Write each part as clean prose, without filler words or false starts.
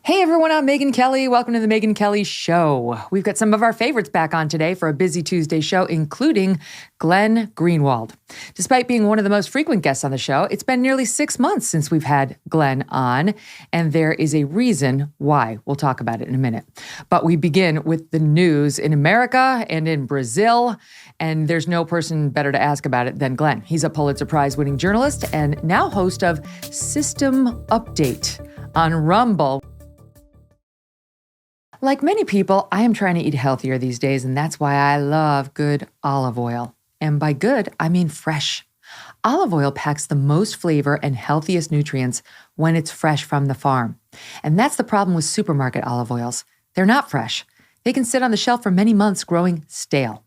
Hey everyone, I'm Megyn Kelly. Welcome to the Megyn Kelly Show. We've got some of our favorites back on today for a busy Tuesday show, including Glenn Greenwald. Despite being one of the most frequent guests on the show, it's been nearly 6 months since we've had Glenn on, and there is a reason why. We'll talk about it in a minute. But we begin with the news in America and in Brazil, and there's no person better to ask about it than Glenn. He's a Pulitzer Prize-winning journalist and now host of System Update on Rumble. Like many people, I am trying to eat healthier these days, and that's why I love good olive oil. And by good, I mean fresh. Olive oil packs the most flavor and healthiest nutrients when it's fresh from the farm. And that's the problem with supermarket olive oils. They're not fresh. They can sit on the shelf for many months growing stale.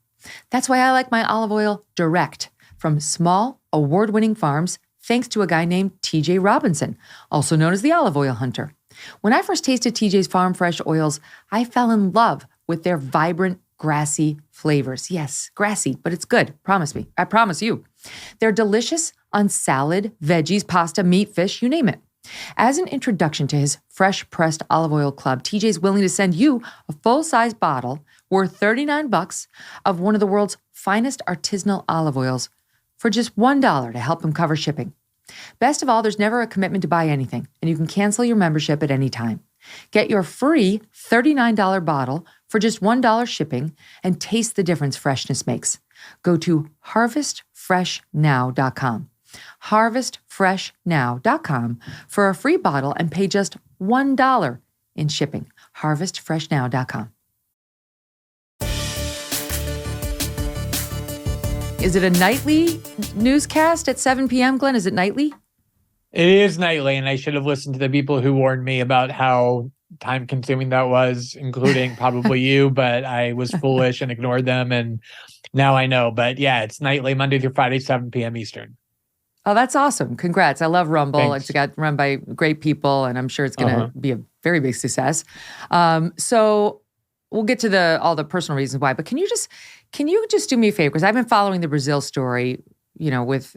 That's why I like my olive oil direct from small, award-winning farms, thanks to a guy named TJ Robinson, also known as the Olive Oil Hunter. When I first tasted TJ's Farm Fresh oils, I fell in love with their vibrant, grassy flavors. Yes, grassy, but it's good. Promise me. I promise you. They're delicious on salad, veggies, pasta, meat, fish, you name it. As an introduction to his fresh pressed olive oil club, TJ's willing to send you a full-size bottle worth $39 of one of the world's finest artisanal olive oils for just $1 to help him cover shipping. Best of all, there's never a commitment to buy anything, and you can cancel your membership at any time. Get your free $39 bottle for just $1 shipping and taste the difference freshness makes. Go to harvestfreshnow.com. harvestfreshnow.com for a free bottle and pay just $1 in shipping. harvestfreshnow.com. Is it a nightly newscast at 7 p.m., Glenn? Is it nightly? It is nightly, and I should have listened to the people who warned me about how time-consuming that was, including probably you, but I was foolish and ignored them, and now I know. But yeah, it's nightly, Monday through Friday, 7 p.m. Eastern. Oh, that's awesome. Congrats. I love Rumble. Thanks. It's got run by great people, and I'm sure it's going to be a very big success. So we'll get to all the personal reasons why, but can you just do me a favor? Because I've been following the Brazil story, with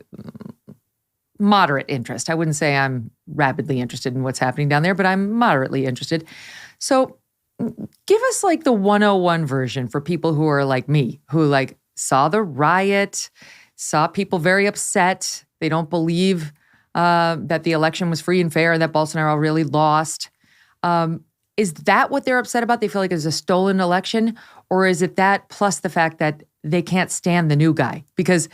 moderate interest. I wouldn't say I'm rapidly interested in what's happening down there, but I'm moderately interested. So give us like the 101 version for people who are like me, who saw the riot, saw people very upset. They don't believe that the election was free and fair and that Bolsonaro really lost. Is that what they're upset about? They feel like it's a stolen election? Or is it that plus the fact that they can't stand the new guy? Because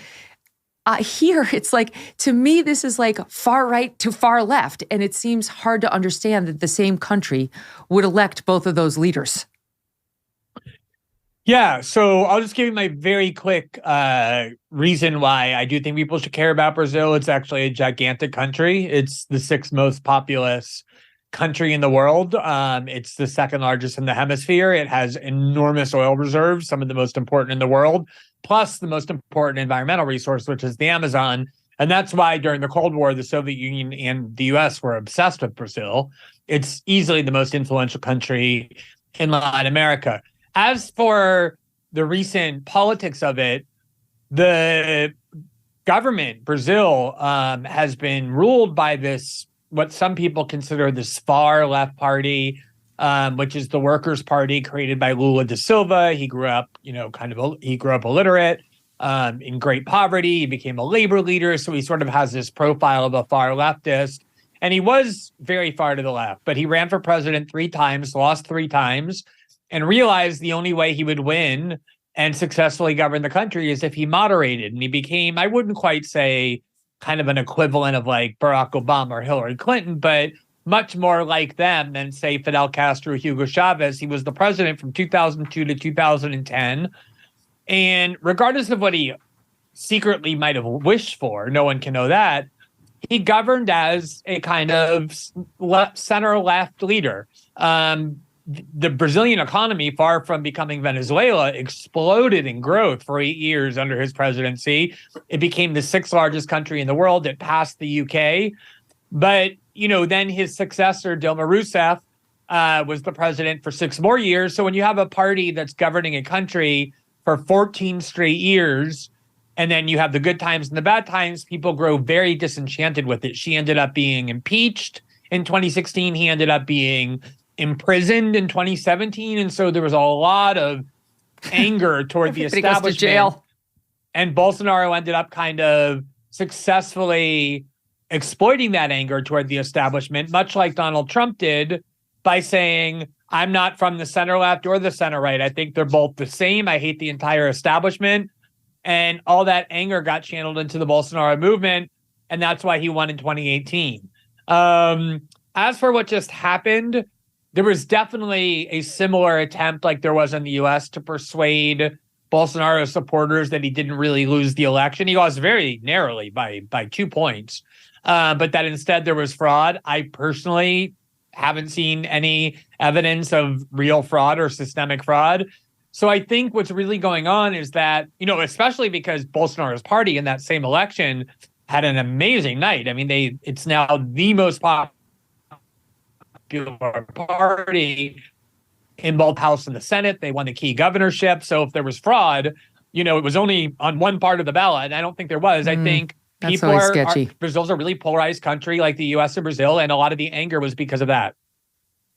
here, it's like, to me, this is like far right to far left. And it seems hard to understand that the same country would elect both of those leaders. Yeah, so I'll just give you my very quick reason why I do think people should care about Brazil. It's actually a gigantic country. It's the sixth most populous country in the world. It's the second largest in the hemisphere. It has enormous oil reserves, some of the most important in the world, plus the most important environmental resource, which is the Amazon. And that's why during the Cold War, the Soviet Union and the US were obsessed with Brazil. It's easily the most influential country in Latin America. As for the recent politics of it, the government, Brazil, has been ruled by this, what some people consider this far left party, which is the Workers' Party created by Lula da Silva. He grew up, he grew up illiterate, in great poverty. He became a labor leader. So he sort of has this profile of a far leftist. And he was very far to the left, but he ran for president 3 times, lost 3 times, and realized the only way he would win and successfully govern the country is if he moderated. And he became, I wouldn't quite say kind of an equivalent of like Barack Obama or Hillary Clinton, but much more like them than, say, Fidel Castro or Hugo Chavez. He was the president from 2002 to 2010. And regardless of what he secretly might have wished for, no one can know that, he governed as a kind of center-left leader. The Brazilian economy, far from becoming Venezuela, exploded in growth for 8 years under his presidency. It became the 6th largest country in the world. It passed the UK. But, then his successor, Dilma Rousseff, was the president for 6 more years. So when you have a party that's governing a country for 14 straight years, and then you have the good times and the bad times, people grow very disenchanted with it. She ended up being impeached in 2016. He ended up being imprisoned in 2017. And so there was a lot of anger toward the establishment. Goes to jail. And Bolsonaro ended up kind of successfully exploiting that anger toward the establishment, much like Donald Trump did, by saying, I'm not from the center left or the center right. I think they're both the same. I hate the entire establishment. And all that anger got channeled into the Bolsonaro movement. And that's why he won in 2018. As for what just happened, there was definitely a similar attempt like there was in the US to persuade Bolsonaro supporters that he didn't really lose the election. He lost very narrowly by 2 points, but that instead there was fraud. I personally haven't seen any evidence of real fraud or systemic fraud. So I think what's really going on is that, especially because Bolsonaro's party in that same election had an amazing night. I mean, it's now the most popular party in both House and the Senate. They won the key governorship. So if there was fraud, it was only on one part of the ballot. And I don't think there was. I think people are sketchy. Brazil's a really polarized country like the US and Brazil. And a lot of the anger was because of that.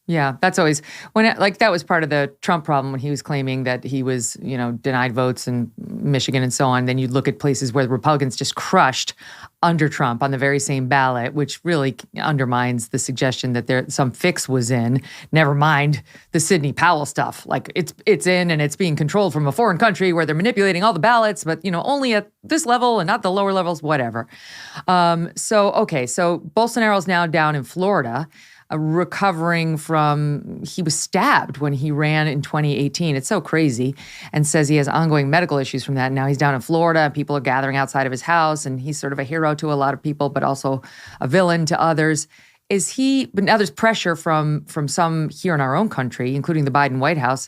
Yeah, that's always that was part of the Trump problem when he was claiming that he was, denied votes in Michigan and so on. Then you'd look at places where the Republicans just crushed under Trump on the very same ballot, which really undermines the suggestion that some fix was in. Never mind the Sidney Powell stuff. Like it's in and it's being controlled from a foreign country where they're manipulating all the ballots, but only at this level and not the lower levels, whatever. So Bolsonaro's now down in Florida. Recovering from, he was stabbed when he ran in 2018. It's so crazy, and says he has ongoing medical issues from that. Now he's down in Florida. People are gathering outside of his house, and he's sort of a hero to a lot of people, but also a villain to others. But now there's pressure from some here in our own country, including the Biden White House,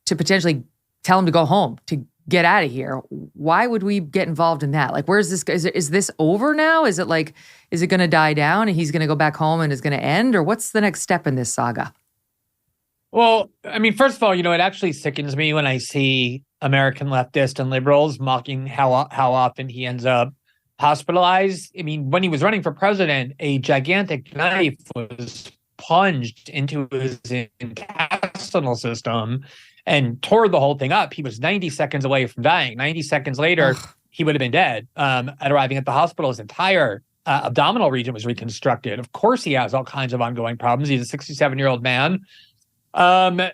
to potentially tell him to go home, to get out of here. Why would we get involved in that? Like, where's this? Is this over now? Is it going to die down and he's going to go back home and is going to end? Or what's the next step in this saga? Well, I mean, first of all, it actually sickens me when I see American leftists and liberals mocking how often he ends up hospitalized. I mean, when he was running for president, a gigantic knife was plunged into his intestinal system and tore the whole thing up. He was 90 seconds away from dying. 90 seconds later, he would have been dead. At arriving at the hospital, his entire abdominal region was reconstructed. Of course, he has all kinds of ongoing problems. He's a 67-year-old man. But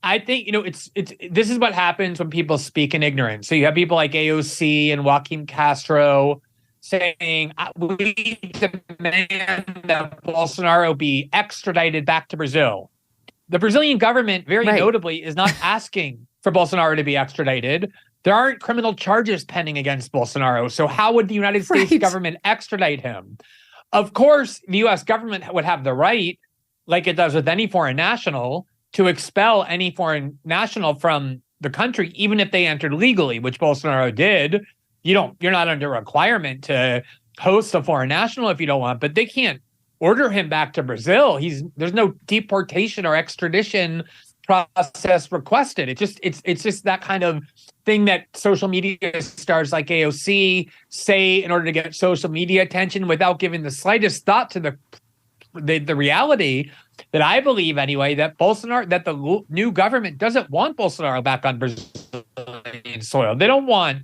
I think, this is what happens when people speak in ignorance. So you have people like AOC and Joaquin Castro saying, we demand that Bolsonaro be extradited back to Brazil. The Brazilian government, very notably, is not asking for Bolsonaro to be extradited. There aren't criminal charges pending against Bolsonaro. So how would the United States government extradite him? Of course, the U.S. government would have the right, like it does with any foreign national, to expel any foreign national from the country, even if they entered legally, which Bolsonaro did. You're not under requirement to host a foreign national if you don't want, but they can't order him back to Brazil. There's no deportation or extradition process requested. It's just that kind of thing that social media stars like AOC say in order to get social media attention without giving the slightest thought to the reality that I believe anyway, that the new government doesn't want Bolsonaro back on Brazilian soil. They don't want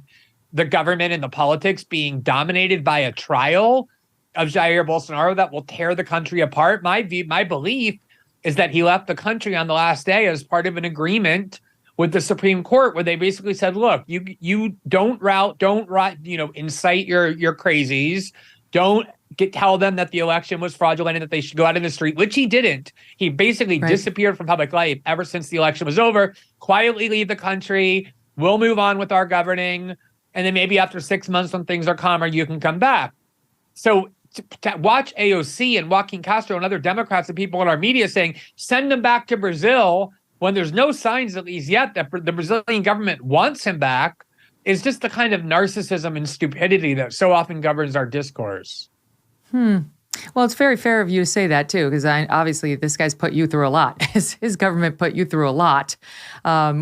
the government and the politics being dominated by a trial of Jair Bolsonaro that will tear the country apart. My belief is that he left the country on the last day as part of an agreement with the Supreme Court, where they basically said, look, you don't incite your crazies. Don't tell them that the election was fraudulent and that they should go out in the street, which he didn't. He basically disappeared from public life ever since the election was over. Quietly leave the country. We'll move on with our governing. And then maybe after 6 months when things are calmer, you can come back. So to watch AOC and Joaquin Castro and other Democrats and people in our media saying, send them back to Brazil, when there's no signs, at least yet, that the Brazilian government wants him back, is just the kind of narcissism and stupidity that so often governs our discourse. Well, it's very fair of you to say that, too, because obviously this guy's put you through a lot. His government put you through a lot,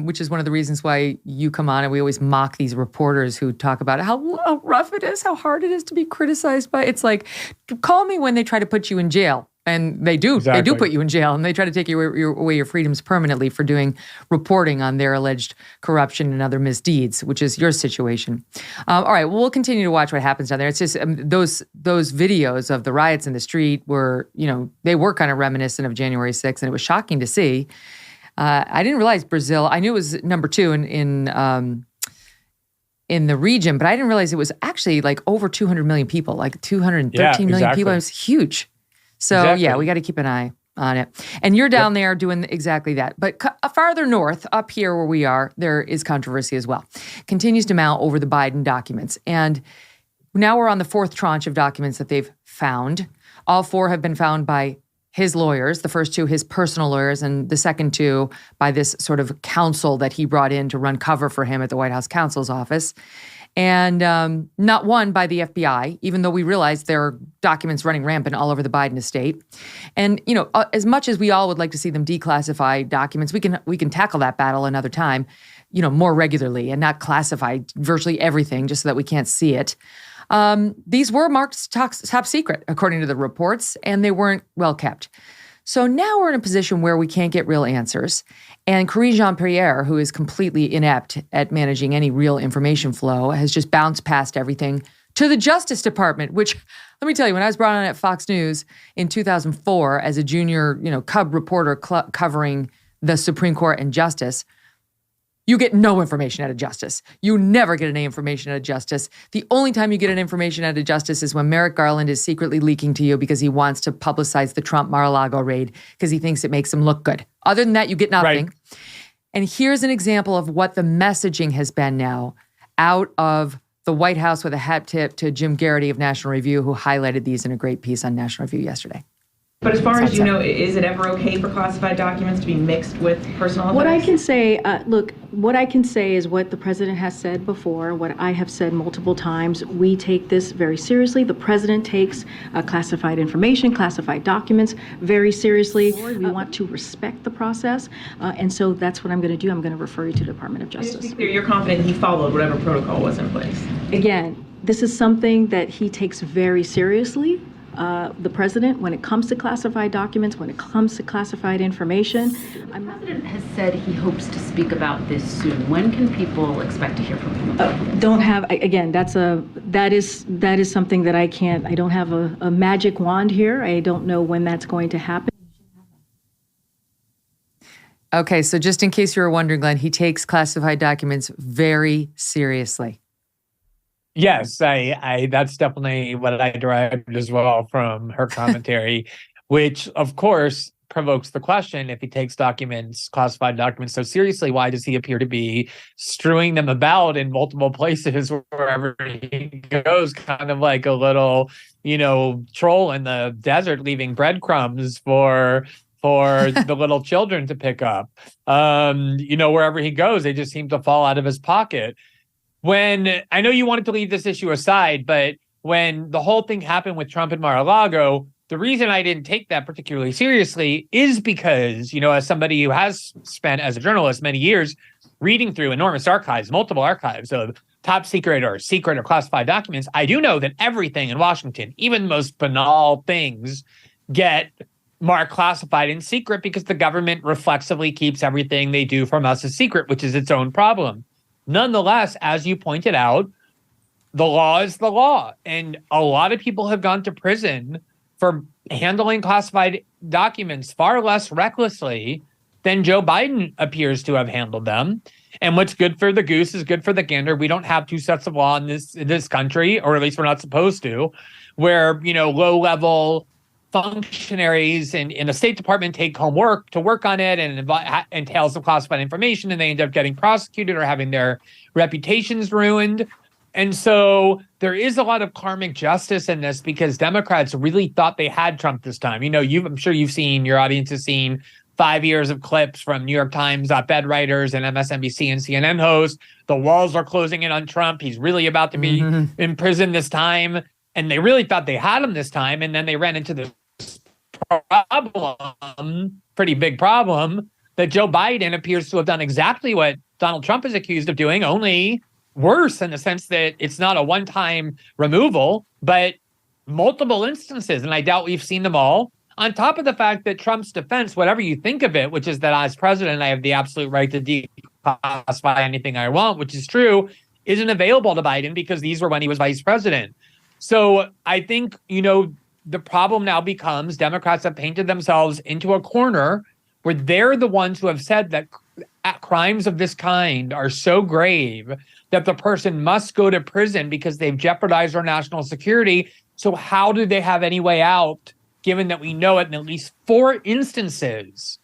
which is one of the reasons why you come on and we always mock these reporters who talk about how rough it is, how hard it is to be criticized by. It's like, call me when they try to put you in jail And they do put you in jail, and they try to take away your freedoms permanently for reporting on their alleged corruption and other misdeeds, which is your situation. All right, well, we'll continue to watch what happens down there. It's just those videos of the riots in the street were, they were kind of reminiscent of January 6th, and it was shocking to see. I didn't realize Brazil. I knew it was number 2 in the region, but I didn't realize it was actually like over 200 million people, like 213 million people. It was huge. So yeah, we got to keep an eye on it. And you're down there doing exactly that. But farther north, up here where we are, there is controversy as well. Continues to mount over the Biden documents. And now we're on the 4th tranche of documents that they've found. All 4 have been found by his lawyers, the first 2 his personal lawyers, and the second 2 by this sort of counsel that he brought in to run cover for him at the White House counsel's office. And not one by the FBI, even though we realize there are documents running rampant all over the Biden estate. And, as much as we all would like to see them declassify documents, we can tackle that battle another time, more regularly and not classify virtually everything just so that we can't see it. These were marked top secret, according to the reports, and they weren't well kept. So now we're in a position where we can't get real answers. And Carrie Prejean, who is completely inept at managing any real information flow, has just bounced past everything to the Justice Department, which, let me tell you, when I was brought on at Fox News in 2004 as a junior, cub reporter covering the Supreme Court and justice, you get no information out of justice. You never get any information out of justice. The only time you get an information out of justice is when Merrick Garland is secretly leaking to you because he wants to publicize the Trump Mar-a-Lago raid because he thinks it makes him look good. Other than that, you get nothing. Right. And here's an example of what the messaging has been now out of the White House, with a hat tip to Jim Garrity of National Review, who highlighted these in a great piece on National Review yesterday. But as far as you know, is it ever okay for classified documents to be mixed with personal effects? What I can say, what I can say is what the president has said before, what I have said multiple times. We take this very seriously. The president takes classified information, classified documents very seriously. We want to respect the process. And so that's what I'm going to do. I'm going to refer you to the Department of Justice. Just to be clear, you're confident he followed whatever protocol was in place? Again, this is something that he takes very seriously. The president, when it comes to classified documents, when it comes to classified information. The president has said he hopes to speak about this soon. When can people expect to hear from him? Don't have, again, that is something that I can't, I don't have a magic wand here. I don't know when that's going to happen. Okay, so just in case you were wondering, Glenn, he takes classified documents very seriously. Yes, I that's definitely what I derived as well from her commentary, which of course provokes the question: if he takes classified documents so seriously, why does he appear to be strewing them about in multiple places wherever he goes, kind of like a little, troll in the desert leaving breadcrumbs for the little children to pick up? Wherever he goes, they just seem to fall out of his pocket. When I know you wanted to leave this issue aside, but when the whole thing happened with Trump and Mar-a-Lago, the reason I didn't take that particularly seriously is because, as somebody who has spent as a journalist many years reading through enormous archives, multiple archives of top secret or classified documents, I do know that everything in Washington, even the most banal things, get marked classified and secret because the government reflexively keeps everything they do from us a secret, which is its own problem. Nonetheless, as you pointed out, the law is the law. And a lot of people have gone to prison for handling classified documents far less recklessly than Joe Biden appears to have handled them. And what's good for the goose is good for the gander. We don't have two sets of law in this country, or at least we're not supposed to, where, low-level functionaries in the State Department take home work to work on it and entails some classified information, and they end up getting prosecuted or having their reputations ruined. And so there is a lot of karmic justice in this because Democrats really thought they had Trump this time. I'm sure your audience has seen 5 years of clips from New York Times op-ed writers and MSNBC and CNN hosts. The walls are closing in on Trump. He's really about to be in prison this time. And they really thought they had him this time. And then they ran into this problem, pretty big problem, that Joe Biden appears to have done exactly what Donald Trump is accused of doing, only worse in the sense that it's not a one-time removal, but multiple instances. And I doubt we've seen them all. On top of the fact that Trump's defense, whatever you think of it, which is that as president, I have the absolute right to declassify anything I want, which is true, isn't available to Biden because these were when he was vice president. So I think, the problem now becomes Democrats have painted themselves into a corner where they're the ones who have said that crimes of this kind are so grave that the person must go to prison because they've jeopardized our national security. So how do they have any way out, given that we know it in at least 4 instances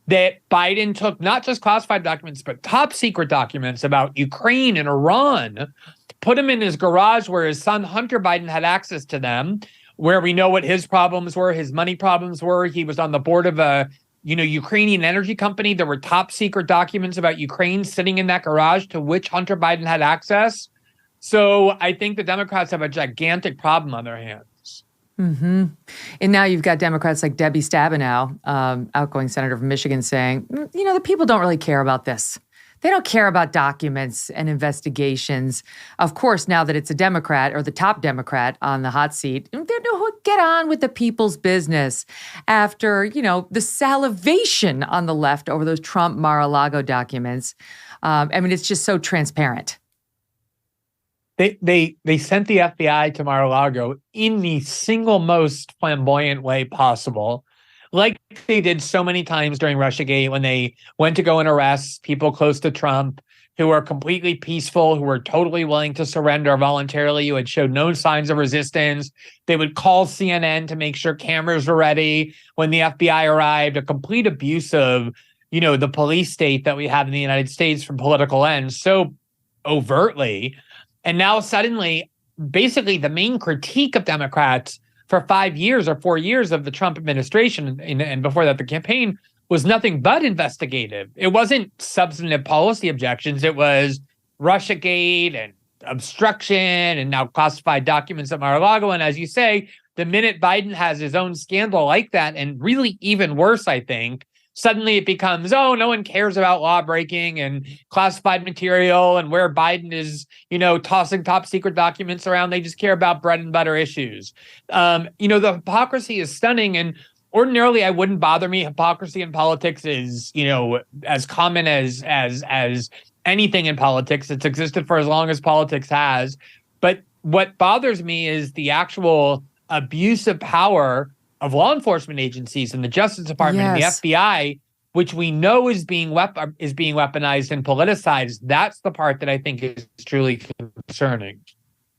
that Biden took not just classified documents, but top secret documents about Ukraine and Iran, put them in his garage where his son Hunter Biden had access to them, where we know what his problems were, his money problems were. He was on the board of a Ukrainian energy company. There were top secret documents about Ukraine sitting in that garage to which Hunter Biden had access. So I think the Democrats have a gigantic problem on their hands. Mm-hmm. And now you've got Democrats like Debbie Stabenow, outgoing senator from Michigan, saying, the people don't really care about this. They don't care about documents and investigations. Of course, now that it's a Democrat or the top Democrat on the hot seat, they get on with the people's business after, the salivation on the left over those Trump Mar-a-Lago documents. It's just so transparent. They sent the FBI to Mar-a-Lago in the single most flamboyant way possible, like they did so many times during Russiagate when they went to go and arrest people close to Trump who were completely peaceful, who were totally willing to surrender voluntarily, who had showed no signs of resistance. They would call CNN to make sure cameras were ready when the FBI arrived, a complete abuse of, the police state that we have in the United States from political ends so overtly. And now suddenly, basically the main critique of Democrats for 5 years or 4 years of the Trump administration and before that the campaign was nothing but investigative. It wasn't substantive policy objections. It was Russiagate and obstruction and now classified documents at Mar-a-Lago. And as you say, the minute Biden has his own scandal like that, and really even worse, I think, suddenly it becomes, no one cares about law breaking and classified material and where Biden is, tossing top secret documents around. They just care about bread and butter issues. The hypocrisy is stunning. And ordinarily, I wouldn't bother me. Hypocrisy in politics is, as common as anything in politics. It's existed for as long as politics has. But what bothers me is the actual abuse of power of law enforcement agencies and the Justice Department and the FBI, which we know is being weaponized and politicized. That's the part that I think is truly concerning.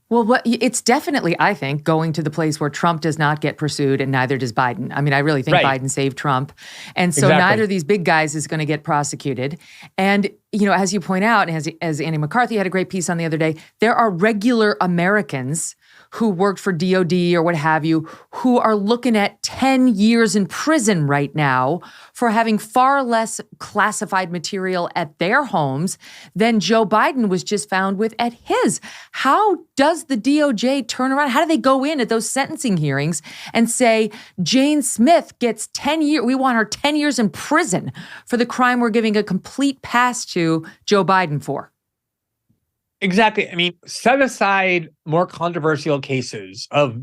Well, it's definitely, I think, going to the place where Trump does not get pursued and neither does Biden. I really think Biden saved Trump. And so neither of these big guys is going to get prosecuted. And, as you point out, and as Andy McCarthy had a great piece on the other day, there are regular Americans who worked for DOD or what have you, who are looking at 10 years in prison right now for having far less classified material at their homes than Joe Biden was just found with at his. How does the DOJ turn around? How do they go in at those sentencing hearings and say, Jane Smith gets 10 years, we want her 10 years in prison for the crime we're giving a complete pass to Joe Biden for? Exactly. Set aside more controversial cases of,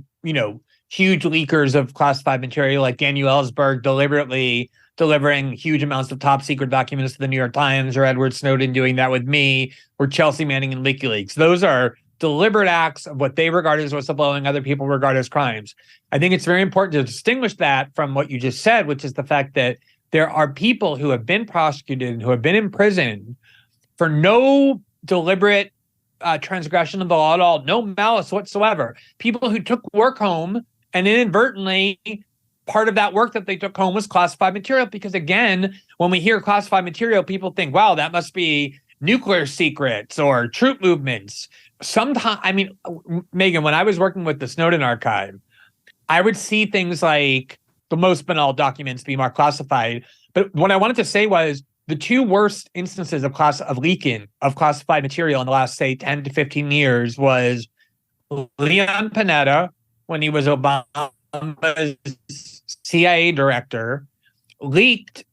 huge leakers of classified material like Daniel Ellsberg deliberately delivering huge amounts of top secret documents to the New York Times, or Edward Snowden doing that with me, or Chelsea Manning and WikiLeaks. Those are deliberate acts of what they regard as whistleblowing, other people regard as crimes. I think it's very important to distinguish that from what you just said, which is the fact that there are people who have been prosecuted and who have been imprisoned for no deliberate transgression of the law at all, no malice whatsoever. People who took work home and inadvertently part of that work that they took home was classified material. Because again, when we hear classified material, people think, wow, that must be nuclear secrets or troop movements. Sometimes, Megyn, when I was working with the Snowden archive, I would see things like the most banal documents be marked classified. But what I wanted to say was, the two worst instances of leaking of classified material in the last, say, 10 to 15 years was Leon Panetta, when he was Obama's CIA director, leaked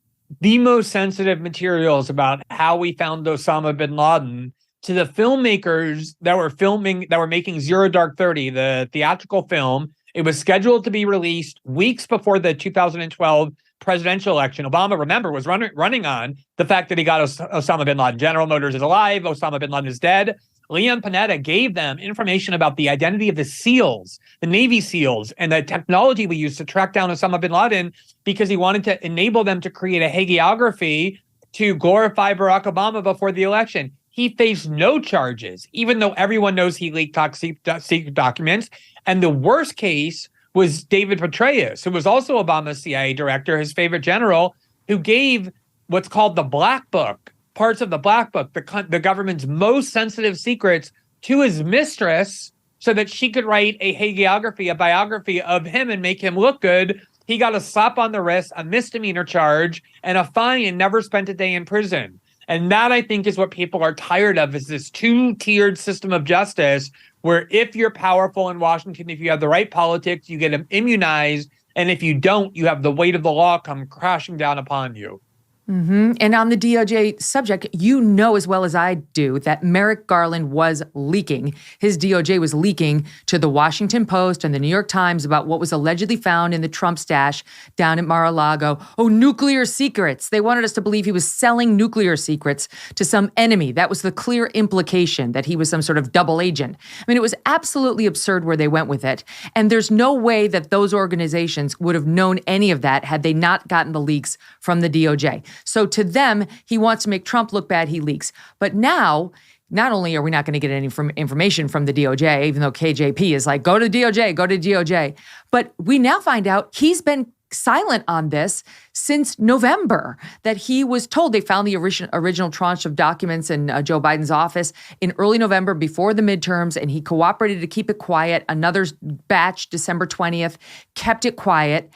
the most sensitive materials about how we found Osama bin Laden to the filmmakers that were making Zero Dark 30, the theatrical film, It was scheduled to be released weeks before the 2012 presidential election. Obama, remember, was running on the fact that he got Osama bin Laden. General Motors is alive. Osama bin Laden is dead. Leon Panetta gave them information about the identity of the SEALs, the Navy SEALs, and the technology we used to track down Osama bin Laden because he wanted to enable them to create a hagiography to glorify Barack Obama before the election. He faced no charges, even though everyone knows he leaked top secret documents. And the worst case was David Petraeus, who was also Obama's CIA director, his favorite general, who gave what's called the Black Book, parts of the Black Book, the government's most sensitive secrets, to his mistress so that she could write a hagiography, a biography of him and make him look good. He got a slap on the wrist, a misdemeanor charge, and a fine, and never spent a day in prison. And that, I think, is what people are tired of, is this two-tiered system of justice where if you're powerful in Washington, if you have the right politics, you get immunized. And if you don't, you have the weight of the law come crashing down upon you. Mm-hmm. And on the DOJ subject, you know as well as I do that Merrick Garland was leaking. His DOJ was leaking to the Washington Post and the New York Times about what was allegedly found in the Trump stash down at Mar-a-Lago. Oh, nuclear secrets. They wanted us to believe he was selling nuclear secrets to some enemy. That was the clear implication, that he was some sort of double agent. I mean, it was absolutely absurd where they went with it. And there's no way that those organizations would have known any of that had they not gotten the leaks from the DOJ. So to them, he wants to make Trump look bad, he leaks. But now, not only are we not going to get any information from the DOJ, even though KJP is like, go to DOJ, go to DOJ. But we now find out he's been silent on this since November, that he was told they found the original tranche of documents in Joe Biden's office in early November before the midterms, and he cooperated to keep it quiet. Another batch, December 20th, kept it quiet.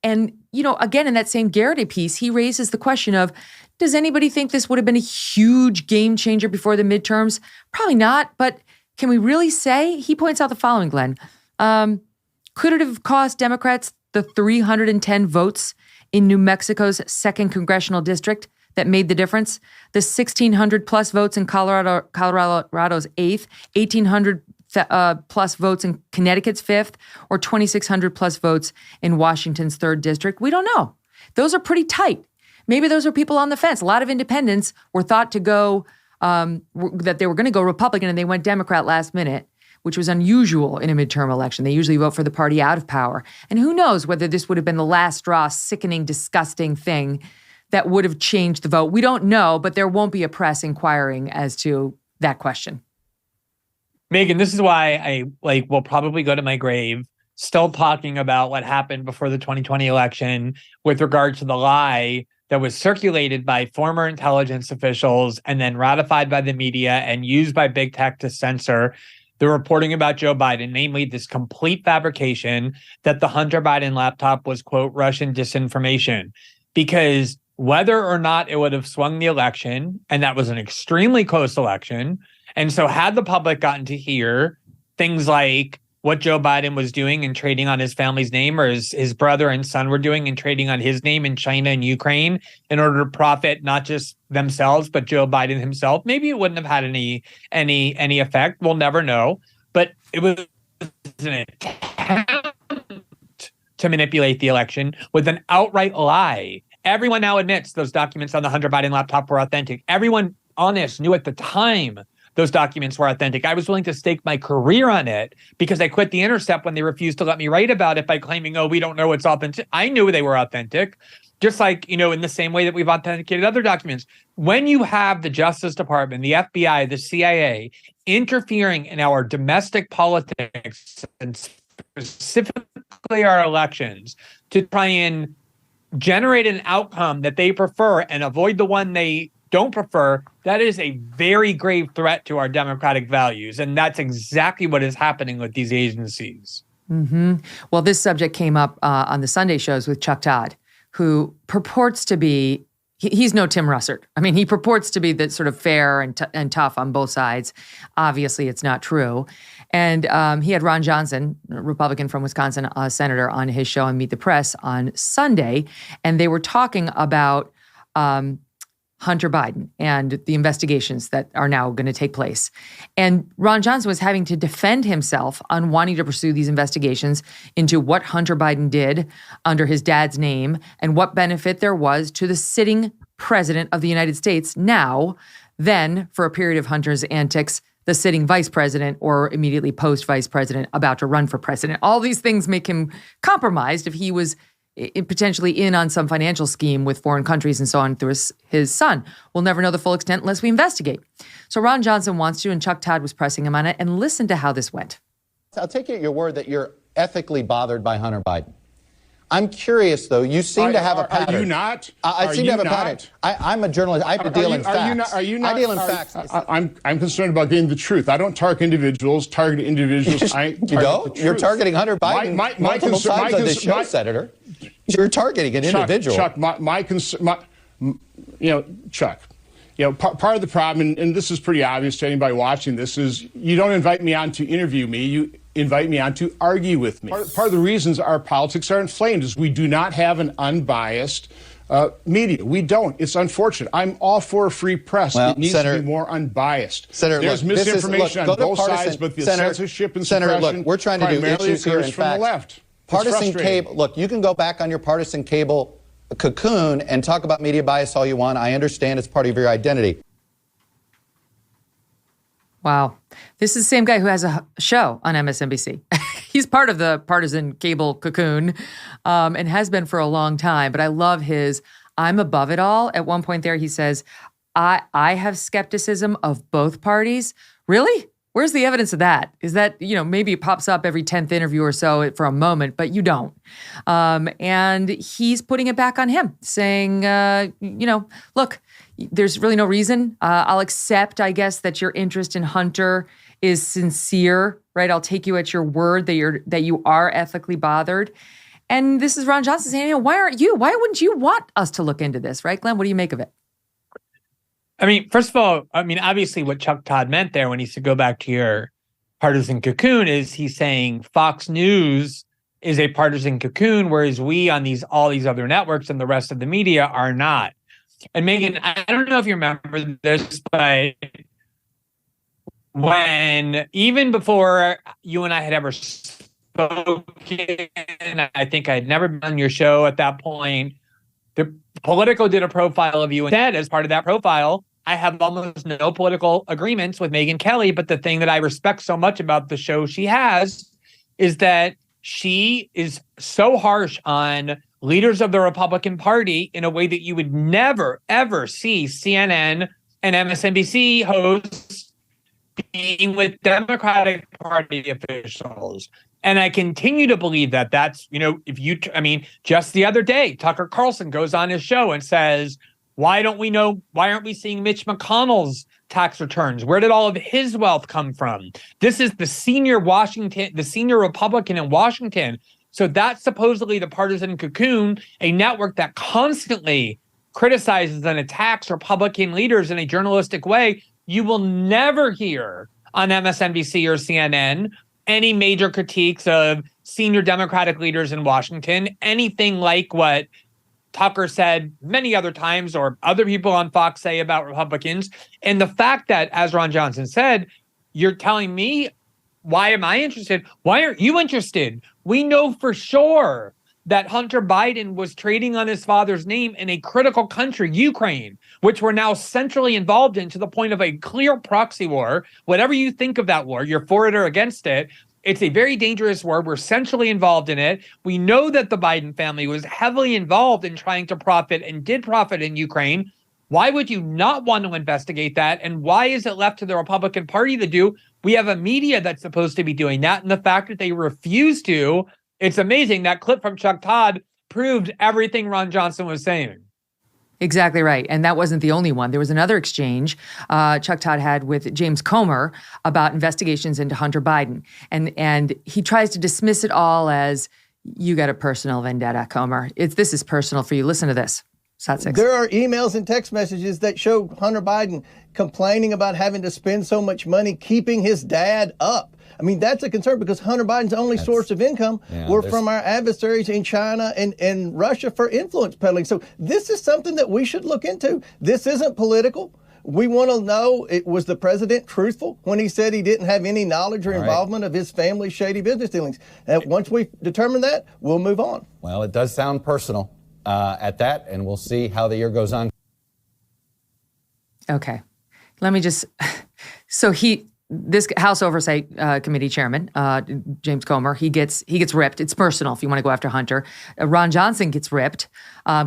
And, you know, again, in that same Garrity piece, he raises the question of, does anybody think this would have been a huge game changer before the midterms? Probably not, but can we really say? He points out the following, Glenn. Could it have cost Democrats the 310 votes in New Mexico's 2nd congressional district that made the difference? The 1,600 plus votes in Colorado's 8th, 1,800 plus votes in Connecticut's 5th, or 2,600 plus votes in Washington's 3rd district? We don't know. Those are pretty tight. Maybe those are people on the fence. A lot of independents were thought to go, that they were going to go Republican, and they went Democrat last minute, which was unusual in a midterm election. They usually vote for the party out of power. And who knows whether this would have been the last straw, sickening, disgusting thing that would have changed the vote. We don't know, but there won't be a press inquiring as to that question. Megyn, this is why I will probably go to my grave still talking about what happened before the 2020 election with regard to the lie that was circulated by former intelligence officials and then ratified by the media and used by big tech to censor the reporting about Joe Biden, namely this complete fabrication that the Hunter Biden laptop was, quote, Russian disinformation. Because whether or not it would have swung the election, and that was an extremely close election, and so had the public gotten to hear things like what Joe Biden was doing and trading on his family's name, or his brother and son were doing and trading on his name in China and Ukraine in order to profit not just themselves, but Joe Biden himself, maybe it wouldn't have had any effect. We'll never know. But it was an attempt to manipulate the election with an outright lie. Everyone now admits those documents on the Hunter Biden laptop were authentic. Everyone honest knew at the time those documents were authentic. I was willing to stake my career on it because I quit The Intercept when they refused to let me write about it by claiming, oh, we don't know what's authentic. I knew they were authentic, just like, in the same way that we've authenticated other documents. When you have the Justice Department, the FBI, the CIA interfering in our domestic politics and specifically our elections to try and generate an outcome that they prefer and avoid the one they don't prefer, that is a very grave threat to our democratic values. And that's exactly what is happening with these agencies. Mm-hmm. Well, this subject came up on the Sunday shows with Chuck Todd, who purports to be, he's no Tim Russert. I mean, he purports to be the sort of fair and tough on both sides. Obviously, it's not true. And he had Ron Johnson, a Republican from Wisconsin, a senator, on his show on Meet the Press on Sunday. And they were talking about Hunter Biden and the investigations that are now going to take place. And Ron Johnson was having to defend himself on wanting to pursue these investigations into what Hunter Biden did under his dad's name and what benefit there was to the sitting president of the United States now, then for a period of Hunter's antics, the sitting vice president or immediately post vice president about to run for president. All these things make him compromised if he was potentially in on some financial scheme with foreign countries and so on through his son. We'll never know the full extent unless we investigate. So Ron Johnson wants to, and Chuck Todd was pressing him on it, and listen to how this went. I'll take you at your word that you're ethically bothered by Hunter Biden. I'm curious, though. You seem to have a pattern. Are you not? I seem to have a pattern. I'm a journalist. I have to deal in facts. Are you not? I deal in facts. I'm concerned about getting the truth. I don't target individuals. Target individuals. I target you don't? The truth. You're targeting Hunter Biden multiple times on this show, Senator. You're targeting an individual. Chuck, Chuck, part of the problem, and this is pretty obvious to anybody watching this, is you don't invite me on to interview me. You invite me on to argue with me. Part of the reasons our politics are inflamed is we do not have an unbiased media. We don't. It's unfortunate. I'm all for a free press. Well, it needs to be more unbiased. Senator, there's misinformation on both sides, but the censorship and suppression we're trying to do issues here in from the left. Partisan cable. Look, you can go back on your partisan cable cocoon and talk about media bias all you want. I understand it's part of your identity. Wow. This is the same guy who has a show on MSNBC. He's part of the partisan cable cocoon and has been for a long time. But I love his I'm above it all. At one point there, he says, I have skepticism of both parties. Really? Where's the evidence of that? Is that, maybe it pops up every 10th interview or so for a moment, but you don't. And he's putting it back on him, saying, look, there's really no reason. I'll accept, I guess, that your interest in Hunter is sincere, right? I'll take you at your word that you are ethically bothered. And this is Ron Johnson saying, why wouldn't you want us to look into this, right, Glenn? What do you make of it? I mean, first of all, obviously what Chuck Todd meant there when he said go back to your partisan cocoon is he's saying Fox News is a partisan cocoon, whereas we on all these other networks and the rest of the media are not. And Megyn, I don't know if you remember this, but even before you and I had ever spoken, I think I had never been on your show at that point, the Politico did a profile of you and said as part of that profile, I have almost no political agreements with Megyn Kelly, but the thing that I respect so much about the show she has is that she is so harsh on leaders of the Republican Party in a way that you would never, ever see CNN and MSNBC hosts being with Democratic Party officials. And I continue to believe that that's, just the other day, Tucker Carlson goes on his show and says, why aren't we seeing Mitch McConnell's tax returns? Where did all of his wealth come from? This is the senior Republican in Washington. So that's supposedly the partisan cocoon, a network that constantly criticizes and attacks Republican leaders in a journalistic way. You will never hear on MSNBC or CNN any major critiques of senior Democratic leaders in Washington, anything like what Tucker said many other times or other people on Fox say about Republicans. And the fact that, as Ron Johnson said, you're telling me, why am I interested? Why aren't you interested? We know for sure that Hunter Biden was trading on his father's name in a critical country, Ukraine, which we're now centrally involved in to the point of a clear proxy war. Whatever you think of that war, you're for it or against it. It's a very dangerous war. We're centrally involved in it. We know that the Biden family was heavily involved in trying to profit and did profit in Ukraine. Why would you not want to investigate that? And why is it left to the Republican Party to do? We have a media that's supposed to be doing that. And the fact that they refuse to, it's amazing. That clip from Chuck Todd proved everything Ron Johnson was saying. Exactly right. And that wasn't the only one. There was another exchange Chuck Todd had with James Comer about investigations into Hunter Biden. And he tries to dismiss it all as, you got a personal vendetta, Comer. This is personal for you. Listen to this. Sat 6. There are emails and text messages that show Hunter Biden complaining about having to spend so much money keeping his dad up. I mean, that's a concern because Hunter Biden's only source of income were from our adversaries in China and Russia for influence peddling. So this is something that we should look into. This isn't political. We want to know, was the president truthful when he said he didn't have any knowledge or involvement of his family's shady business dealings? Once we determine that, we'll move on. Well, it does sound personal at that, and we'll see how the year goes on. Okay. Let me just, this House Oversight Committee chairman, James Comer, he gets ripped. It's personal if you want to go after Hunter. Ron Johnson gets ripped.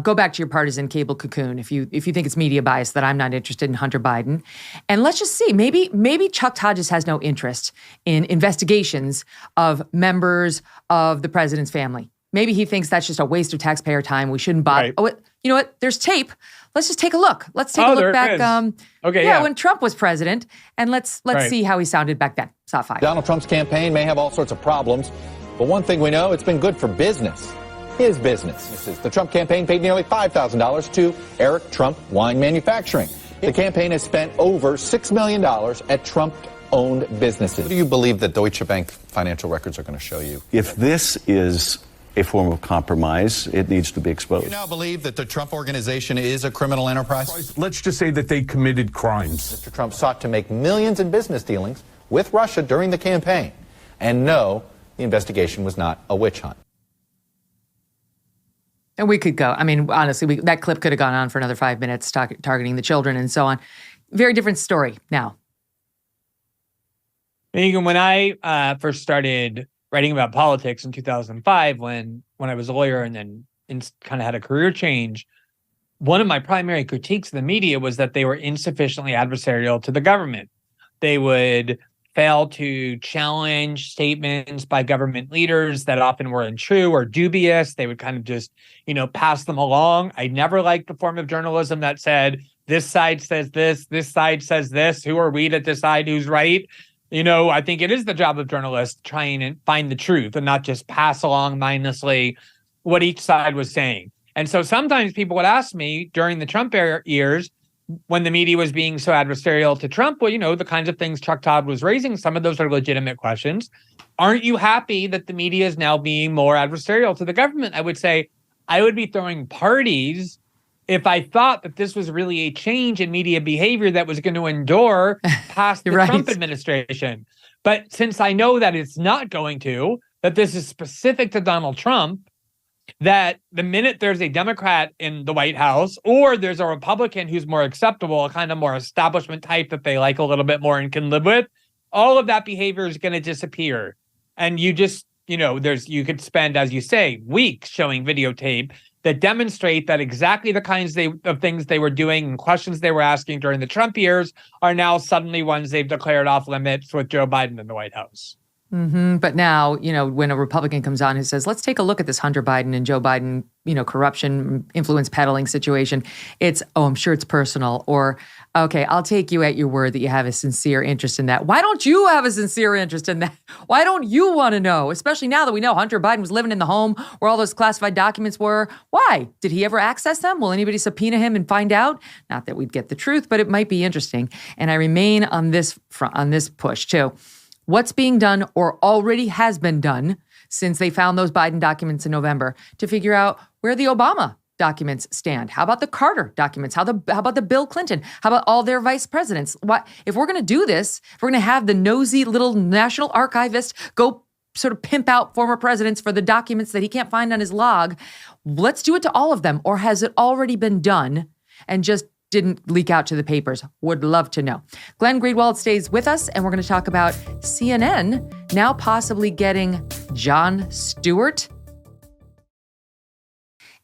Go back to your partisan cable cocoon if you think it's media bias that I'm not interested in Hunter Biden. And let's just see, maybe Chuck Todd just has no interest in investigations of members of the president's family. Maybe he thinks that's just a waste of taxpayer time. We shouldn't bother. Right. Oh, you know what? There's tape. Let's just take a look. Let's take a look back. When Trump was president, and let's see how he sounded back then. Top 5. Donald Trump's campaign may have all sorts of problems, but one thing we know, it's been good for business. His business. The Trump campaign paid nearly $5,000 to Eric Trump Wine Manufacturing. The campaign has spent over $6 million at Trump-owned businesses. What do you believe that Deutsche Bank financial records are going to show you? If this is a form of compromise, it needs to be exposed. Do you now believe that the Trump organization is a criminal enterprise? Let's just say that they committed crimes. Mr. Trump sought to make millions in business dealings with Russia during the campaign. And no, the investigation was not a witch hunt. And we could go. I mean, honestly, that clip could have gone on for another 5 minutes, targeting the children and so on. Very different story now. Megyn, when I first started writing about politics in 2005, when I was a lawyer and then kind of had a career change, one of my primary critiques of the media was that they were insufficiently adversarial to the government. They would fail to challenge statements by government leaders that often were untrue or dubious. They would kind of just, pass them along. I never liked the form of journalism that said, this side says this side says this. Who are we to decide who's right? I think it is the job of journalists trying to find the truth and not just pass along mindlessly what each side was saying. And so sometimes people would ask me during the Trump years, when the media was being so adversarial to Trump, well, the kinds of things Chuck Todd was raising, some of those are legitimate questions. Aren't you happy that the media is now being more adversarial to the government? I would say I would be throwing parties if I thought that this was really a change in media behavior that was going to endure past the Trump administration. But since I know that it's not going to, that this is specific to Donald Trump, that the minute there's a Democrat in the White House or there's a Republican who's more acceptable, a kind of more establishment type that they like a little bit more and can live with, all of that behavior is going to disappear. And you just, you could spend, as you say, weeks showing videotape that demonstrate that exactly the kinds of things they were doing and questions they were asking during the Trump years are now suddenly ones they've declared off limits with Joe Biden in the White House. Mm-hmm. But now, when a Republican comes on who says, let's take a look at this Hunter Biden and Joe Biden, corruption, influence peddling situation, it's, I'm sure it's personal. Or, okay, I'll take you at your word that you have a sincere interest in that. Why don't you have a sincere interest in that? Why don't you want to know? Especially now that we know Hunter Biden was living in the home where all those classified documents were. Why? Did he ever access them? Will anybody subpoena him and find out? Not that we'd get the truth, but it might be interesting. And I remain on this front, on this push too. What's being done or already has been done since they found those Biden documents in November to figure out where the Obama documents stand? How about the Carter documents? How about the Bill Clinton? How about all their vice presidents? If we're going to do this, if we're going to have the nosy little national archivist go sort of pimp out former presidents for the documents that he can't find on his log, let's do it to all of them. Or has it already been done and just didn't leak out to the papers? Would love to know. Glenn Greenwald stays with us, and we're going to talk about CNN now possibly getting Jon Stewart.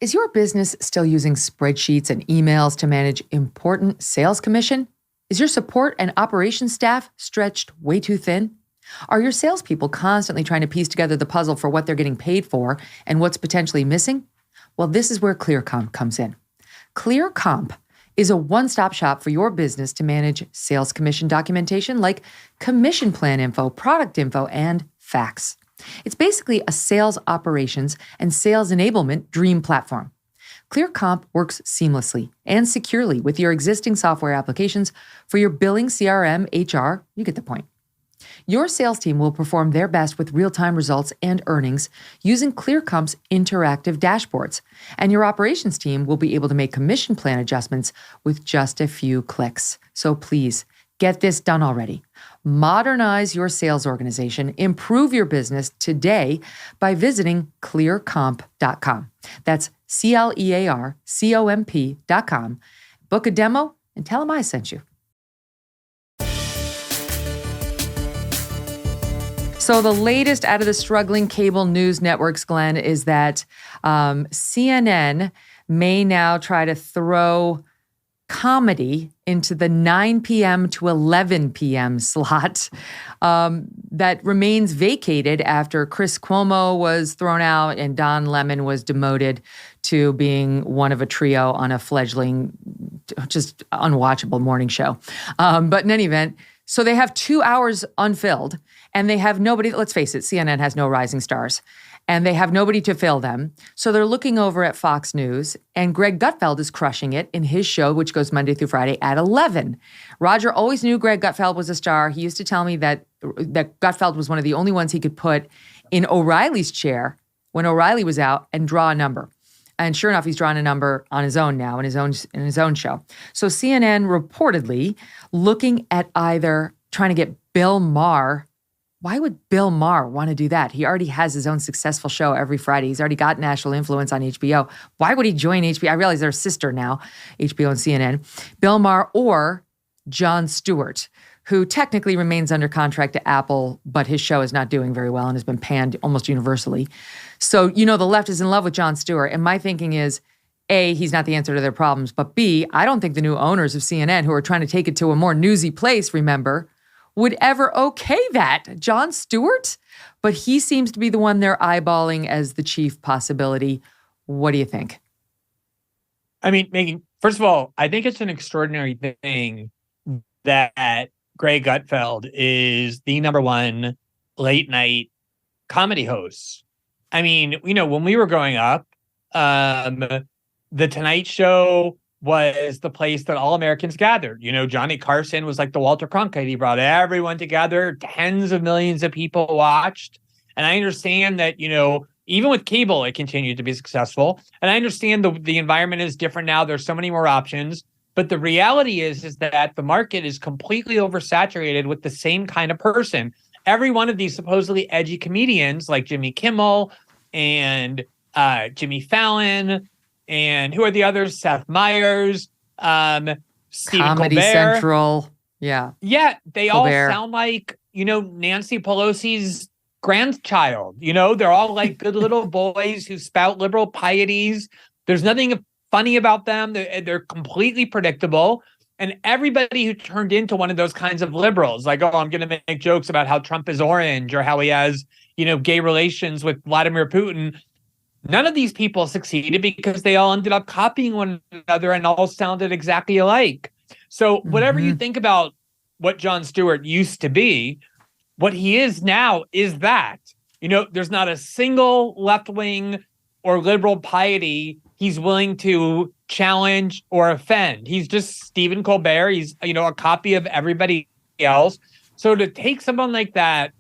Is your business still using spreadsheets and emails to manage important sales commission? Is your support and operations staff stretched way too thin? Are your salespeople constantly trying to piece together the puzzle for what they're getting paid for and what's potentially missing? Well, this is where ClearComp comes in. ClearComp is a one-stop shop for your business to manage sales commission documentation like commission plan info, product info, and facts. It's basically a sales operations and sales enablement dream platform. ClearComp works seamlessly and securely with your existing software applications for your billing, CRM, HR, you get the point. Your sales team will perform their best with real-time results and earnings using ClearComp's interactive dashboards. And your operations team will be able to make commission plan adjustments with just a few clicks. So please, get this done already. Modernize your sales organization. Improve your business today by visiting clearcomp.com. That's ClearComp.com. Book a demo and tell them I sent you. So the latest out of the struggling cable news networks, Glenn, is that CNN may now try to throw comedy into the 9 p.m. to 11 p.m. slot that remains vacated after Chris Cuomo was thrown out and Don Lemon was demoted to being one of a trio on a fledgling, just unwatchable morning show. But in any event, so they have 2 hours unfilled and they have nobody. Let's face it, CNN has no rising stars. And they have nobody to fill them. So they're looking over at Fox News, and Greg Gutfeld is crushing it in his show, which goes Monday through Friday at 11. Roger always knew Greg Gutfeld was a star. He used to tell me that Gutfeld was one of the only ones he could put in O'Reilly's chair when O'Reilly was out and draw a number. And sure enough, he's drawing a number on his own now in his own show. So CNN reportedly looking at either trying to get Bill Maher. Why would Bill Maher want to do that? He already has his own successful show every Friday. He's already got national influence on HBO. Why would he join HBO? I realize they're a sister now, HBO and CNN. Bill Maher or Jon Stewart, who technically remains under contract to Apple, but his show is not doing very well and has been panned almost universally. So, the left is in love with Jon Stewart. And my thinking is, A, he's not the answer to their problems, but B, I don't think the new owners of CNN, who are trying to take it to a more newsy place, remember, would ever okay that. Jon Stewart? But he seems to be the one they're eyeballing as the chief possibility. What do you think? I mean, Megyn, first of all, I think it's an extraordinary thing that Greg Gutfeld is the number one late night comedy host. I mean, when we were growing up, The Tonight Show was the place that all Americans gathered. Johnny Carson was like the Walter Cronkite. He brought everyone together. Tens of millions of people watched. And I understand that, even with cable, it continued to be successful. And I understand the environment is different now. There's so many more options. But the reality is that the market is completely oversaturated with the same kind of person. Every one of these supposedly edgy comedians like Jimmy Kimmel and Jimmy Fallon, and who are the others? Seth Meyers, Stephen Comedy Colbert. Central. Yeah. Yeah. They Colbert. all sound like, Nancy Pelosi's grandchild. They're all like good little boys who spout liberal pieties. There's nothing funny about them. They're completely predictable. And everybody who turned into one of those kinds of liberals, like, oh, I'm going to make jokes about how Trump is orange or how he has, gay relations with Vladimir Putin. None of these people succeeded because they all ended up copying one another and all sounded exactly alike. So whatever you think about what Jon Stewart used to be, what he is now is that. There's not a single left-wing or liberal piety he's willing to challenge or offend. He's just Stephen Colbert. He's, a copy of everybody else. So to take someone like that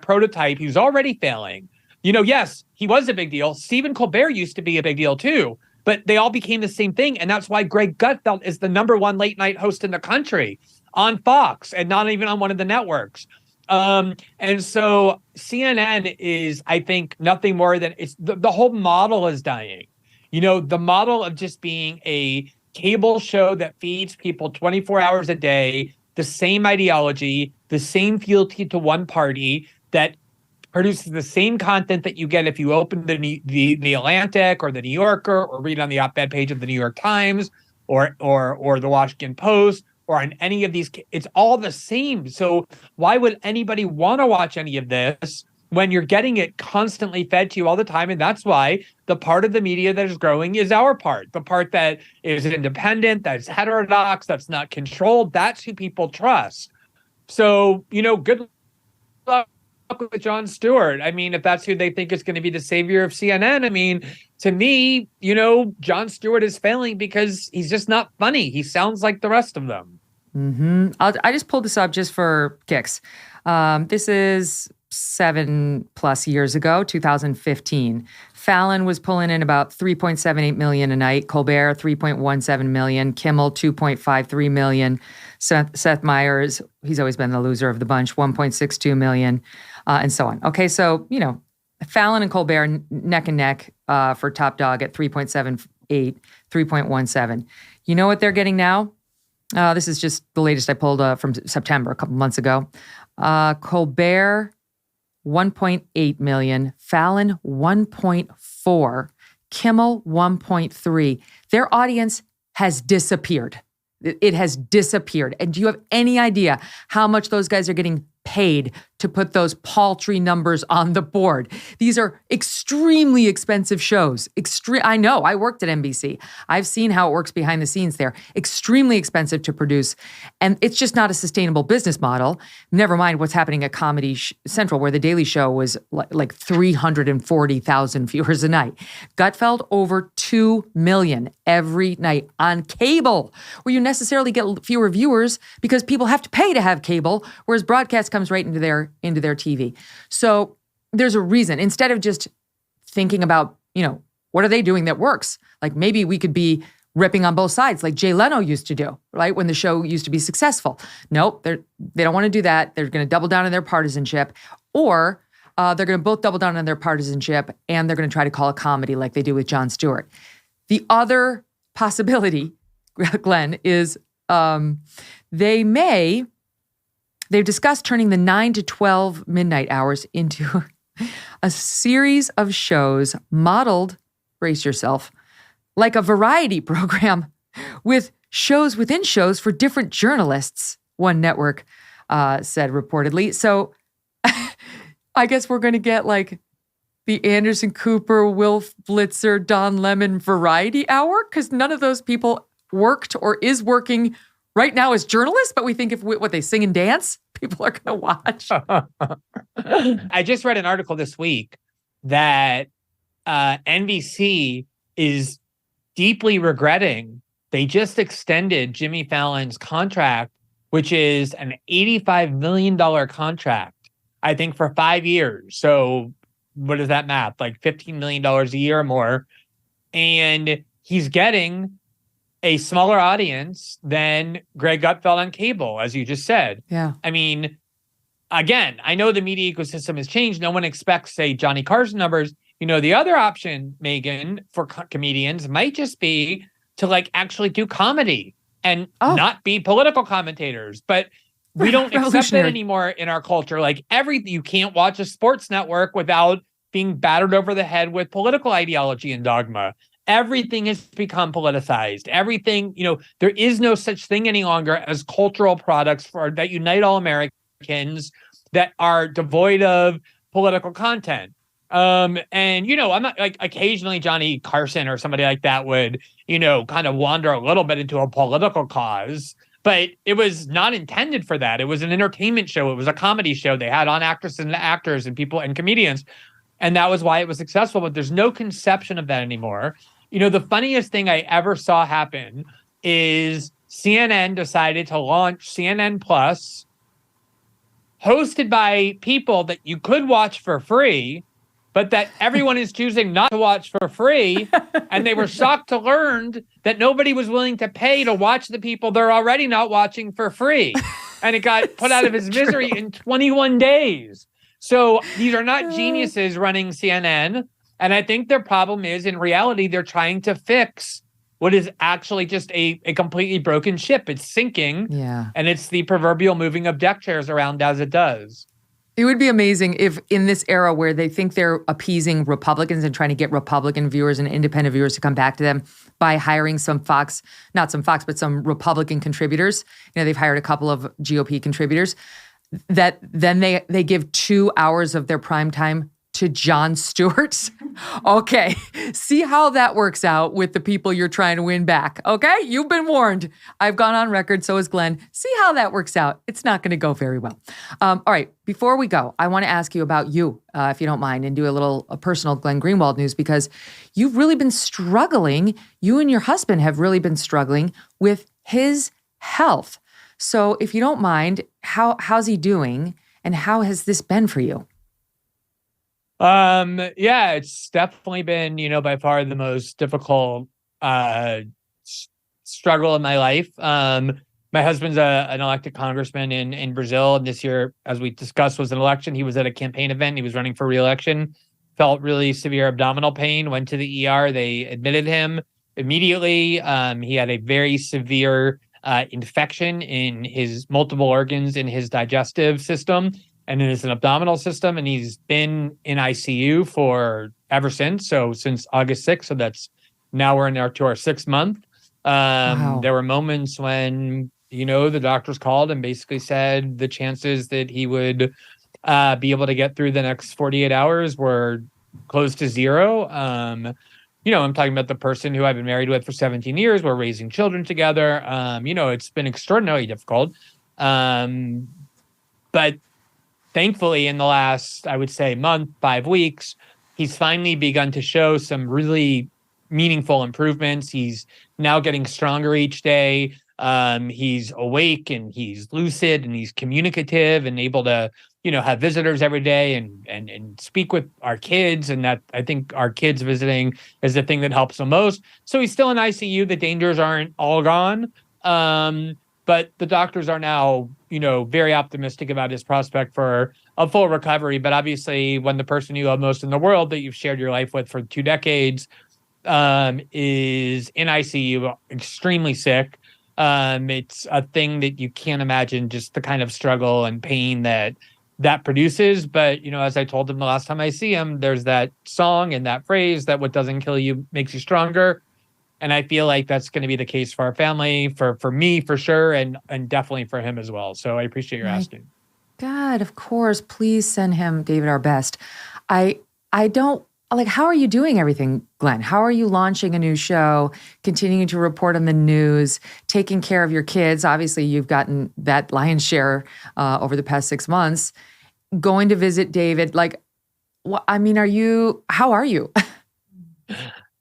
prototype, who's already failing, yes, he was a big deal. Stephen Colbert used to be a big deal too, but they all became the same thing. And that's why Greg Gutfeld is the number one late night host in the country on Fox and not even on one of the networks. And so CNN is, I think, nothing more than the whole model is dying. The model of just being a cable show that feeds people 24 hours a day, the same ideology, the same fealty to one party, that produces the same content that you get if you open the Atlantic or the New Yorker or read on the op-ed page of the New York Times or the Washington Post or on any of these. It's all the same. So why would anybody want to watch any of this when you're getting it constantly fed to you all the time? And that's why the part of the media that is growing is our part, the part that is independent, that's heterodox, that's not controlled. That's who people trust. So, good luck with Jon Stewart. I mean, if that's who they think is going to be the savior of CNN, I mean, to me, Jon Stewart is failing because he's just not funny. He sounds like the rest of them. I just pulled this up just for kicks. This is 7+ years ago, 2015. Fallon was pulling in about $3.78 million a night. Colbert, $3.17 million. Kimmel, $2.53 million. Seth Meyers, he's always been the loser of the bunch, $1.62 million, and so on. Okay, so, Fallon and Colbert neck and neck for top dog at 3.78, 3.17. You know what they're getting now? This is just the latest I pulled from September, a couple months ago. Colbert, $1.8 million. Fallon, $1.4. Kimmel, $1.3. Their audience has disappeared. It has disappeared. And do you have any idea how much those guys are getting paid to put those paltry numbers on the board? These are extremely expensive shows. I know. I worked at NBC. I've seen how it works behind the scenes there. Extremely expensive to produce. And it's just not a sustainable business model. Never mind what's happening at Comedy Central, where The Daily Show was like 340,000 viewers a night. Gutfeld, over 2 million every night on cable, where you necessarily get fewer viewers because people have to pay to have cable, whereas broadcast comes right into their TV. So there's a reason. Instead of just thinking about, what are they doing that works? Like maybe we could be ripping on both sides like Jay Leno used to do, right? When the show used to be successful. Nope, they don't want to do that. They're going to double down on their partisanship, or they're going to both double down on their partisanship and they're going to try to call a comedy like they do with Jon Stewart. The other possibility, Glenn, is they've discussed turning the 9 to 12 midnight hours into a series of shows modeled, brace yourself, like a variety program with shows within shows for different journalists, one network said reportedly. So I guess we're going to get like the Anderson Cooper, Will Blitzer, Don Lemon variety hour, because none of those people worked or is working right now as journalists, but we think if what they sing and dance, people are going to watch. I just read an article this week that NBC is deeply regretting they just extended Jimmy Fallon's contract, which is an $85 million contract, I think, for 5 years. So what is that math? Like $15 million a year or more. And he's getting a smaller audience than Greg Gutfeld on cable, as you just said. Yeah. I mean, again, I know the media ecosystem has changed. No one expects, say, Johnny Carson numbers. The other option, Megyn, for comedians might just be to actually do comedy and not be political commentators. But we don't accept that anymore in our culture. You can't watch a sports network without being battered over the head with political ideology and dogma. Everything has become politicized. Everything, there is no such thing any longer as cultural products that unite all Americans that are devoid of political content. I'm not occasionally Johnny Carson or somebody like that would, kind of wander a little bit into a political cause, but it was not intended for that. It was an entertainment show. It was a comedy show. They had on actresses and actors and people and comedians. And that was why it was successful, but there's no conception of that anymore. The funniest thing I ever saw happen is CNN decided to launch CNN Plus, hosted by people that you could watch for free, but that everyone is choosing not to watch for free. And they were shocked to learn that nobody was willing to pay to watch the people they're already not watching for free. And it got put out of its misery in 21 days. So these are not geniuses running CNN. And I think their problem is, in reality, they're trying to fix what is actually just a completely broken ship. It's sinking. Yeah. And it's the proverbial moving of deck chairs around as it does. It would be amazing if in this era where they think they're appeasing Republicans and trying to get Republican viewers and independent viewers to come back to them by hiring some some Republican contributors. They've hired a couple of GOP contributors that then they give 2 hours of their prime time to Jon Stewart. Okay, see how that works out with the people you're trying to win back. Okay, you've been warned. I've gone on record, so has Glenn. See how that works out. It's not going to go very well. All right, before we go, I want to ask you about you, if you don't mind, and do a personal Glenn Greenwald news, because you've really been struggling. You and your husband have really been struggling with his health. So if you don't mind, how's he doing and how has this been for you? Yeah, it's definitely been, by far the most difficult struggle in my life. My husband's an elected congressman in Brazil, and this year, as we discussed, was an election. He was at a campaign event. He was running for re-election. Felt really severe abdominal pain. Went to the ER. They admitted him immediately. He had a very severe infection in his multiple organs in his digestive system and in his abdominal system, and he's been in ICU for ever since. So since August 6th. So that's now we're to our 6th month. Wow. There were moments when, the doctors called and basically said the chances that he would be able to get through the next 48 hours were close to zero. I'm talking about the person who I've been married with for 17 years. We're raising children together. It's been extraordinarily difficult. But thankfully, in the last, I would say, month, 5 weeks, he's finally begun to show some really meaningful improvements. He's now getting stronger each day. He's awake and he's lucid and he's communicative and able to, have visitors every day and speak with our kids. And that, I think, our kids visiting is the thing that helps him most. So he's still in ICU. The dangers aren't all gone. But the doctors are now, very optimistic about his prospect for a full recovery. But obviously, when the person you love most in the world that you've shared your life with for 2 decades is in ICU, extremely sick, it's a thing that you can't imagine, just the kind of struggle and pain that produces. But, as I told him the last time I see him, there's that song and that phrase that what doesn't kill you makes you stronger. And I feel like that's going to be the case for our family, for me, for sure, and definitely for him as well. So I appreciate your asking. God, of course. Please send him, David, our best. I don't, how are you doing everything, Glenn? How are you launching a new show, continuing to report on the news, taking care of your kids? Obviously, you've gotten that lion's share over the past 6 months. Going to visit David, how are you?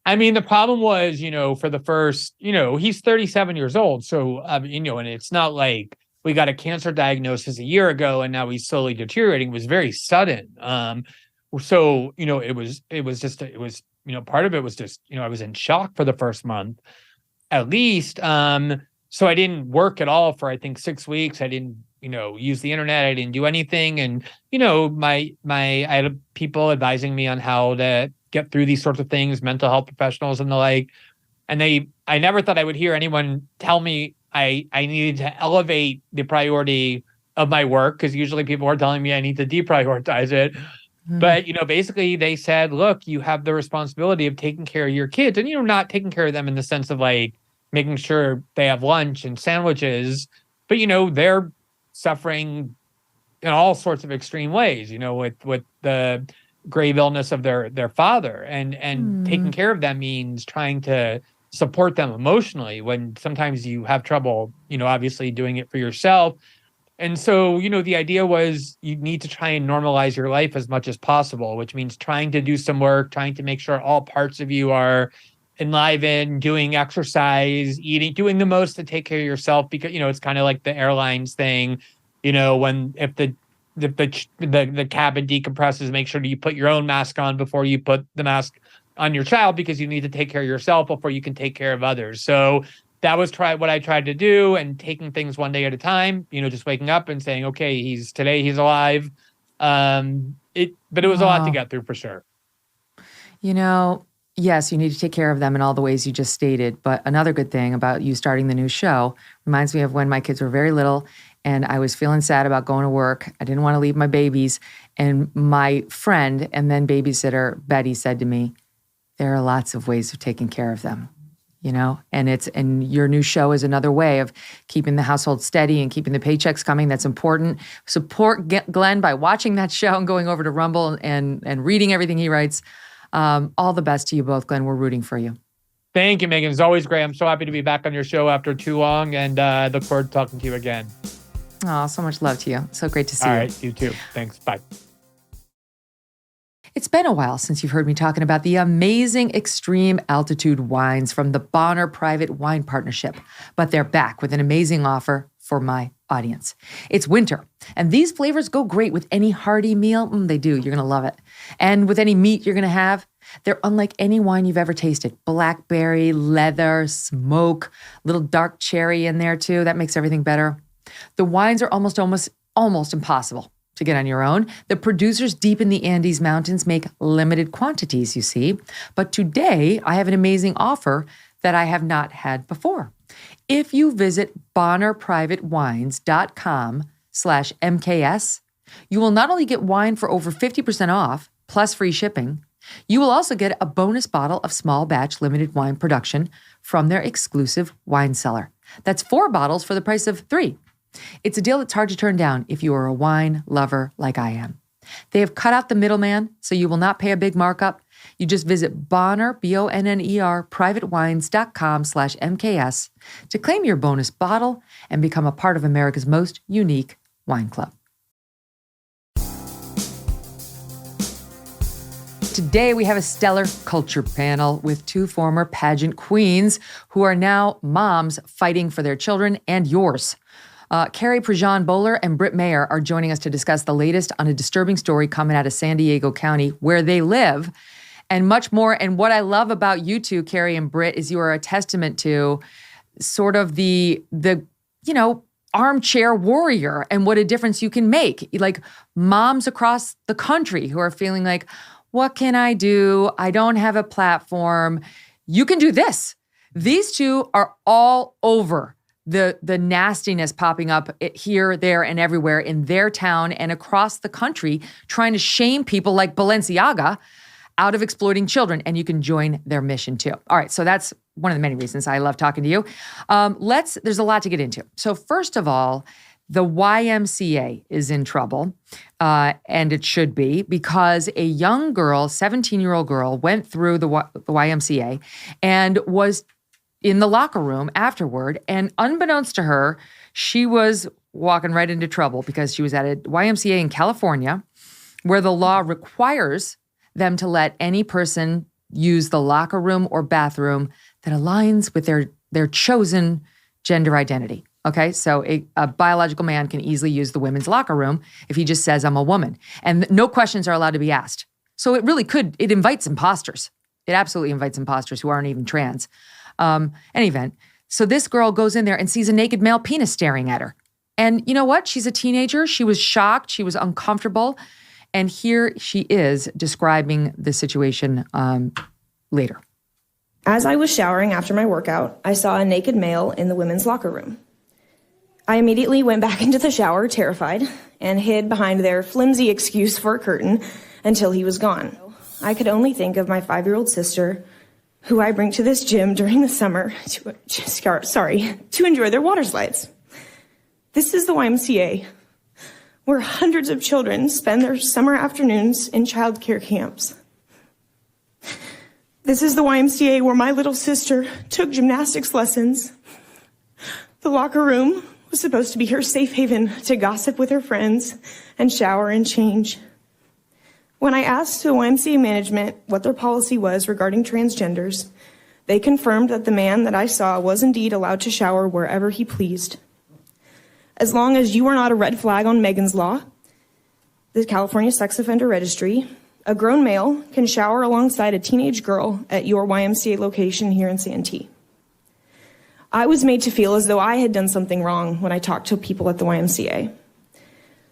The problem was, for the first, he's 37 years old. So, and it's not like we got a cancer diagnosis a year ago and now he's slowly deteriorating. It was very sudden. So, it was part of it was just, I was in shock for the first month, at least. So I didn't work at all for, I think, 6 weeks. I didn't, use the internet. I didn't do anything. And, I had people advising me on how to get through these sorts of things, mental health professionals and the like. And I never thought I would hear anyone tell me I needed to elevate the priority of my work, because usually people are telling me I need to deprioritize it. But, basically they said, look, you have the responsibility of taking care of your kids, and, not taking care of them in the sense of making sure they have lunch and sandwiches, but, they're suffering in all sorts of extreme ways, with the grave illness of their father, and taking care of them means trying to support them emotionally when sometimes you have trouble, obviously doing it for yourself. And so, the idea was you need to try and normalize your life as much as possible, which means trying to do some work, trying to make sure all parts of you are enlivened, doing exercise, eating, doing the most to take care of yourself, because, it's kind of like the airlines thing, if the cabin decompresses, make sure that you put your own mask on before you put the mask on your child, because you need to take care of yourself before you can take care of others. So that was what I tried to do, and taking things one day at a time, just waking up and saying, okay, today he's alive. But it was a lot to get through, for sure. Yes, you need to take care of them in all the ways you just stated. But another good thing about you starting the new show reminds me of when my kids were very little and I was feeling sad about going to work. I didn't want to leave my babies. And my friend and then babysitter, Betty, said to me, there are lots of ways of taking care of them, and your new show is another way of keeping the household steady and keeping the paychecks coming. That's important. Support Glenn by watching that show and going over to Rumble and reading everything he writes. All the best to you both, Glenn. We're rooting for you. Thank you, Megyn. It's always great. I'm so happy to be back on your show after too long, and look forward to talking to you again. Oh, so much love to you. So great to see you. All right, you too. Thanks. Bye. It's been a while since you've heard me talking about the amazing extreme altitude wines from the Boller Private Wine Partnership, but they're back with an amazing offer for my audience. It's winter, and these flavors go great with any hearty meal. They do. You're going to love it. And with any meat you're going to have. They're unlike any wine you've ever tasted. Blackberry, leather, smoke, little dark cherry in there too. That makes everything better. The wines are almost impossible to get on your own. The producers deep in the Andes Mountains make limited quantities, you see. But today, I have an amazing offer that I have not had before. If you visit bonnerprivatewines.com/MKS, you will not only get wine for over 50% off, plus free shipping, you will also get a bonus bottle of small batch limited wine production from their exclusive wine cellar. That's 4 bottles for the price of 3. It's a deal that's hard to turn down if you are a wine lover like I am. They have cut out the middleman, so you will not pay a big markup. You just visit Bonner, BONNER, privatewines.com/MKS to claim your bonus bottle and become a part of America's most unique wine club. Today, we have a stellar culture panel with 2 former pageant queens who are now moms fighting for their children and yours. Carrie Prejean, Boller, and Britt are joining us to discuss the latest on a disturbing story coming out of San Diego County, where they live, and much more. And what I love about you two, Carrie and Britt, is you are a testament to sort of the armchair warrior and what a difference you can make. Like moms across the country who are feeling like, what can I do? I don't have a platform. You can do this. These two are all over the nastiness popping up here, there, and everywhere in their town and across the country, trying to shame people like Balenciaga out of exploiting children. And you can join their mission too. All right, so that's one of the many reasons I love talking to you. There's a lot to get into. So first of all, the YMCA is in trouble, and it should be, because a young girl, 17-year-old girl, went through the YMCA and was in the locker room afterward. And unbeknownst to her, she was walking right into trouble because she was at a YMCA in California where the law requires them to let any person use the locker room or bathroom that aligns with their chosen gender identity. Okay, so a biological man can easily use the women's locker room if he just says, I'm a woman. And no questions are allowed to be asked. So it invites imposters. It absolutely invites imposters who aren't even trans. Any event. So this girl goes in there and sees a naked male penis staring at her. And you know what? She's a teenager. She was shocked. She was uncomfortable. And here she is describing the situation later. As I was showering after my workout, I saw a naked male in the women's locker room. I immediately went back into the shower, terrified, and hid behind their flimsy excuse for a curtain until he was gone. I could only think of my 5-year-old sister, who I bring to this gym during the summer to enjoy their water slides. This is the YMCA, where hundreds of children spend their summer afternoons in childcare camps. This is the YMCA where my little sister took gymnastics lessons. The locker room was supposed to be her safe haven to gossip with her friends and shower and change. When I asked the YMCA management what their policy was regarding transgenders, they confirmed that the man that I saw was indeed allowed to shower wherever he pleased. As long as you are not a red flag on Megan's Law, the California Sex Offender Registry, a grown male can shower alongside a teenage girl at your YMCA location here in Santee. I was made to feel as though I had done something wrong when I talked to people at the YMCA.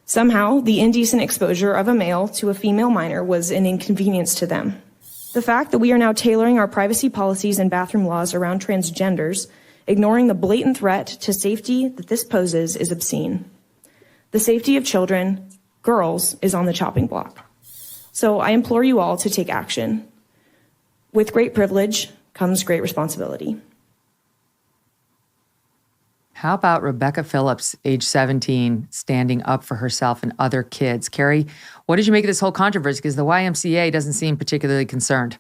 Somehow, the indecent exposure of a male to a female minor was an inconvenience to them. The fact that we are now tailoring our privacy policies and bathroom laws around transgenders, ignoring the blatant threat to safety that this poses, is obscene. The safety of children, girls, is on the chopping block. So I implore you all to take action. With great privilege comes great responsibility. How about Rebecca Phillips, age 17, standing up for herself and other kids? Carrie, what did you make of this whole controversy? Because the YMCA doesn't seem particularly concerned.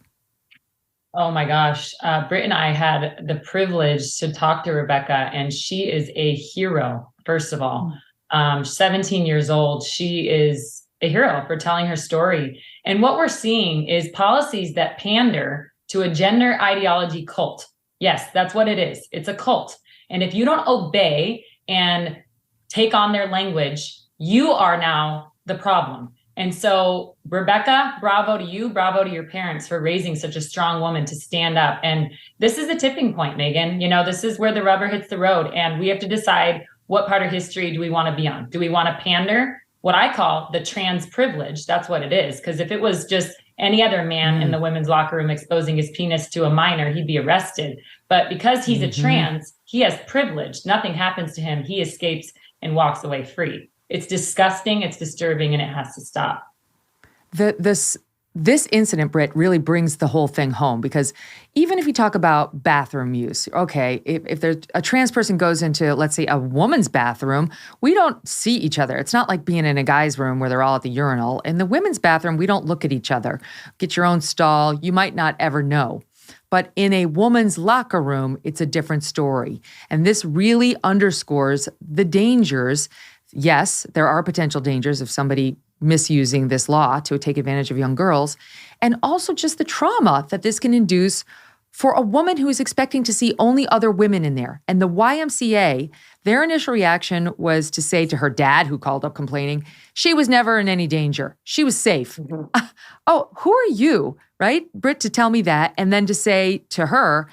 Oh my gosh. Britt and I had the privilege to talk to Rebecca, and she is a hero, first of all. 17 years old. She is a hero for telling her story. And what we're seeing is policies that pander to a gender ideology cult. Yes, that's what it is. It's a cult. And if you don't obey and take on their language, you are now the problem. And so, Rebecca, bravo to you, bravo to your parents for raising such a strong woman to stand up. And this is the tipping point, Megyn. You know, this is where the rubber hits the road, and we have to decide what part of history do we want to be on? Do we want to pander? What I call the trans privilege, that's what it is. Because if it was just any other man in the women's locker room exposing his penis to a minor, he'd be arrested. But because he's a trans, he has privilege. Nothing happens to him. He escapes and walks away free. It's disgusting, it's disturbing, and it has to stop. This incident, Britt, really brings the whole thing home, because even if you talk about bathroom use, okay, if there's a trans person goes into, let's say, a woman's bathroom, we don't see each other. It's not like being in a guy's room where they're all at the urinal. In the women's bathroom, we don't look at each other. Get your own stall. You might not ever know. But in a woman's locker room, it's a different story. And this really underscores the dangers. Yes, there are potential dangers of somebody misusing this law to take advantage of young girls, and also just the trauma that this can induce for a woman who is expecting to see only other women in there. And the YMCA, their initial reaction was to say to her dad, who called up complaining, she was never in any danger. She was safe. Oh, who are you, right, Britt, to tell me that, and then to say to her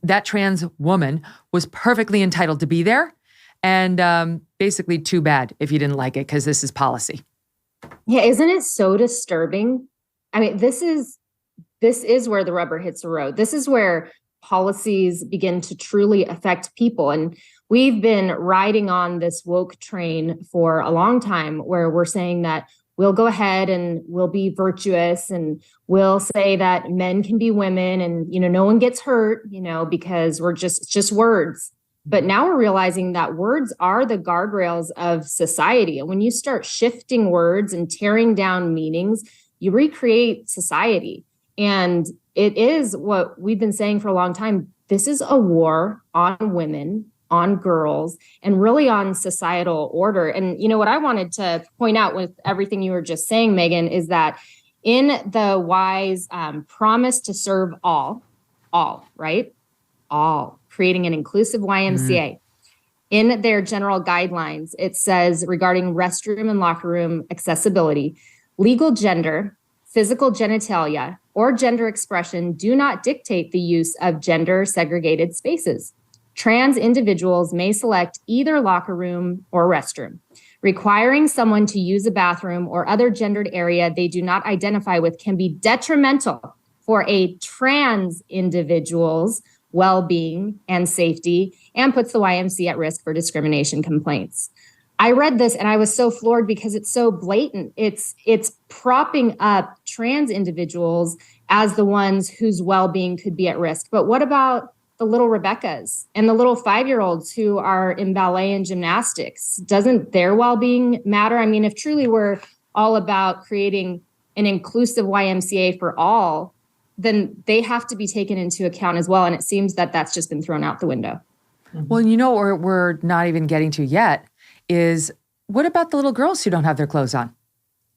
that trans woman was perfectly entitled to be there, and basically too bad if you didn't like it because this is policy. Yeah, isn't it so disturbing? I mean, this is where the rubber hits the road. This is where policies begin to truly affect people. And we've been riding on this woke train for a long time, where we're saying that we'll go ahead and we'll be virtuous, and we'll say that men can be women, and, you know, no one gets hurt, you know, because it's just words. But now we're realizing that words are the guardrails of society. And when you start shifting words and tearing down meanings, you recreate society. And it is what we've been saying for a long time. This is a war on women, on girls, and really on societal order. And, you know, what I wanted to point out with everything you were just saying, Megyn, is that in the Y's promise to serve all, right? All, creating an inclusive YMCA. In their general guidelines, it says regarding restroom and locker room accessibility, legal gender, physical genitalia, or gender expression do not dictate the use of gender segregated spaces. Trans individuals may select either locker room or restroom. Requiring someone to use a bathroom or other gendered area they do not identify with can be detrimental for a trans individual's well-being and safety, and puts the YMCA at risk for discrimination complaints. I read this and I was so floored because it's so blatant. It's propping up trans individuals as the ones whose well-being could be at risk. But what about the little Rebeccas and the little 5-year-olds who are in ballet and gymnastics? Doesn't their well-being matter? I mean, if truly we're all about creating an inclusive YMCA for all, then they have to be taken into account as well. And it seems that that's just been thrown out the window. Well, you know, what we're not even getting to yet is, what about the little girls who don't have their clothes on?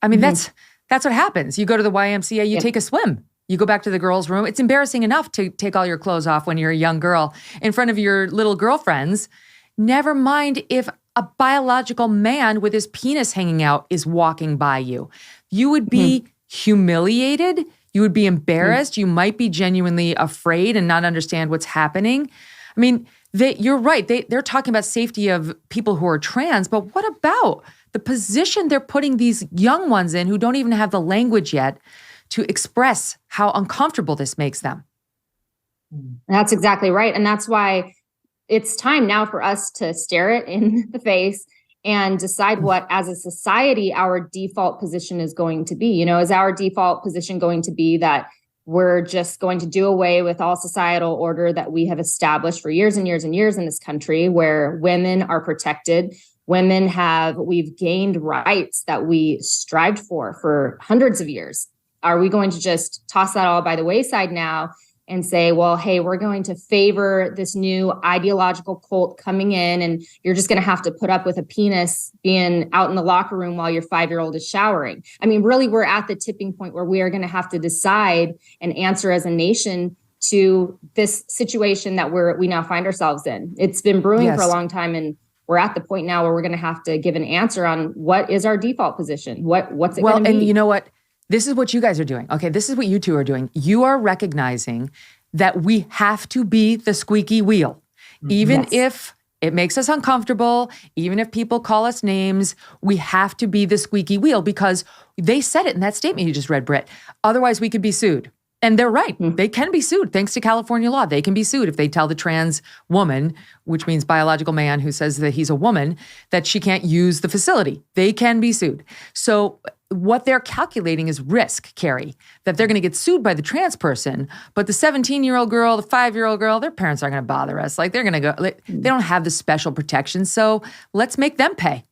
I mean, that's what happens. You go to the YMCA, you take a swim. You go back to the girls' room. It's embarrassing enough to take all your clothes off when you're a young girl in front of your little girlfriends. Never mind if a biological man with his penis hanging out is walking by you. You would be humiliated. You would be embarrassed. You might be genuinely afraid and not understand what's happening. I mean, you're right. They're talking about safety of people who are trans, but what about the position they're putting these young ones in who don't even have the language yet to express how uncomfortable this makes them? That's exactly right. And that's why it's time now for us to stare it in the face and decide what, as a society, our default position is going to be. You know, is our default position going to be that we're just going to do away with all societal order that we have established for years and years and years in this country, where women are protected, we've gained rights that we strived for hundreds of years? Are we going to just toss that all by the wayside now and say, well, hey, we're going to favor this new ideological cult coming in, and you're just going to have to put up with a penis being out in the locker room while your 5-year-old is showering? I mean, really, we're at the tipping point where we are going to have to decide and answer as a nation to this situation that we now find ourselves in. It's been brewing for a long time, and we're at the point now where we're going to have to give an answer on what is our default position? What's it well, going to be? And you know what? This is what you guys are doing. Okay, this is what you two are doing. You are recognizing that we have to be the squeaky wheel. Even if it makes us uncomfortable, even if people call us names, we have to be the squeaky wheel because they said it in that statement you just read, Britt. Otherwise, we could be sued. And they're right. They can be sued. Thanks to California law, they can be sued if they tell the trans woman, which means biological man who says that he's a woman, that she can't use the facility. They can be sued. So what they're calculating is risk, Carrie, that they're going to get sued by the trans person, but the 17-year-old girl, the 5-year-old girl, their parents aren't going to bother us. Like they're going to go, they don't have the special protection. So let's make them pay.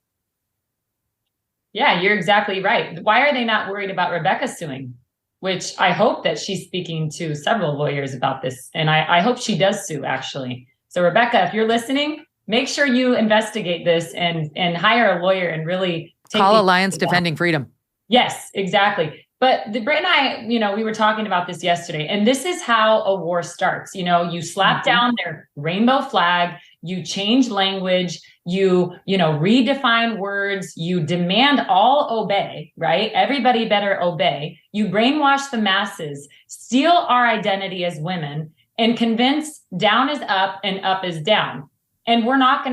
Yeah, you're exactly right. Why are they not worried about Rebecca suing? Which I hope that she's speaking to several lawyers about this. And I hope she does sue, actually. So Rebecca, if you're listening, make sure you investigate this and hire a lawyer and really call Alliance Defending Freedom. Yes, exactly. But Britt and I, we were talking about this yesterday, and this is how a war starts. You slap down their rainbow flag, you change language, you redefine words, you demand all obey, right? Everybody better obey. You brainwash the masses, steal our identity as women, and convince down is up and up is down. And we're not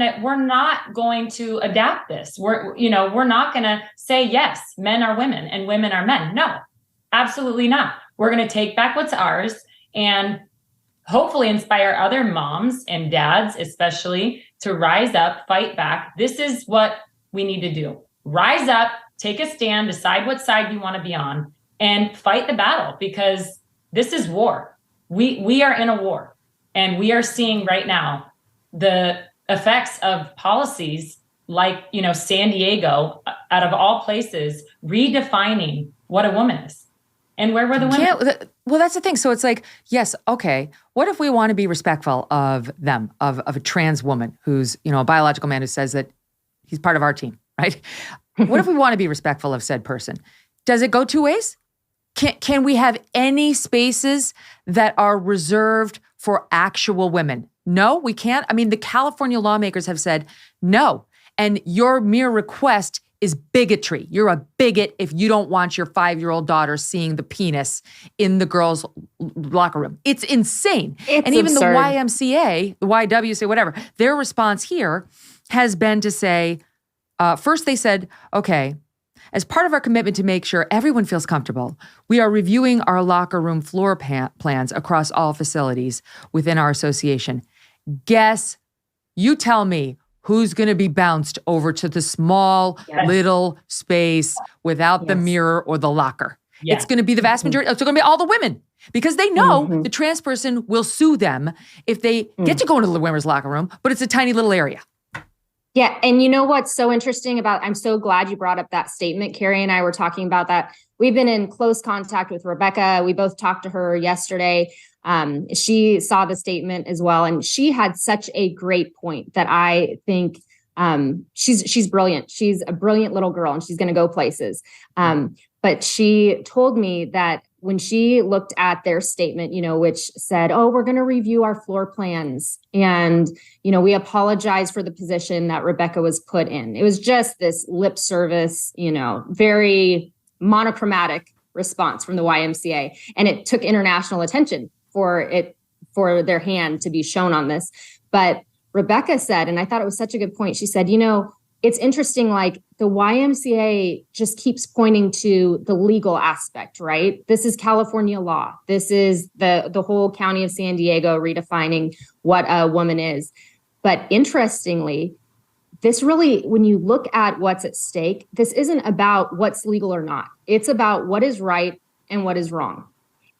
going to adapt this. We're not going to say, yes, men are women and women are men. No, absolutely not. We're going to take back what's ours and hopefully inspire other moms and dads, especially, to rise up, fight back. This is what we need to do. Rise up, take a stand, decide what side you want to be on, and fight the battle, because this is war. We are in a war, and we are seeing right now the effects of policies like, San Diego, out of all places, redefining what a woman is. And where were the women? Well, that's the thing. So it's like, yes, okay. What if we want to be respectful of them, of a trans woman who's, a biological man who says that he's part of our team, right? What if we want to be respectful of said person? Does it go two ways? Can we have any spaces that are reserved for actual women? No, we can't. I mean, the California lawmakers have said no. And your mere request is bigotry. You're a bigot if you don't want your 5-year-old daughter seeing the penis in the girls' locker room. It's insane. And even absurd. The YMCA, the YWCA, whatever, their response here has been to say, first they said, okay, as part of our commitment to make sure everyone feels comfortable, we are reviewing our locker room floor plans across all facilities within our association. Guess, you tell me, who's going to be bounced over to the small little space without the mirror or the locker? Yes. It's going to be the vast majority. It's going to be all the women, because they know the trans person will sue them if they get to go into the women's locker room, but it's a tiny little area. Yeah. And you know what's so interesting I'm so glad you brought up that statement. Carrie and I were talking about that. We've been in close contact with Rebecca. We both talked to her yesterday. She saw the statement as well. And she had such a great point that I think she's brilliant. She's a brilliant little girl and she's going to go places. But she told me that when she looked at their statement, which said, oh, we're going to review our floor plans. And, we apologize for the position that Rebecca was put in. It was just this lip service, very monochromatic response from the YMCA. And it took international attention for their hand to be shown on this. But Rebecca said, and I thought it was such a good point. She said, it's interesting, like the YMCA just keeps pointing to the legal aspect, right? This is California law. This is the whole county of San Diego redefining what a woman is. But interestingly, this really, when you look at what's at stake, this isn't about what's legal or not. It's about what is right and what is wrong.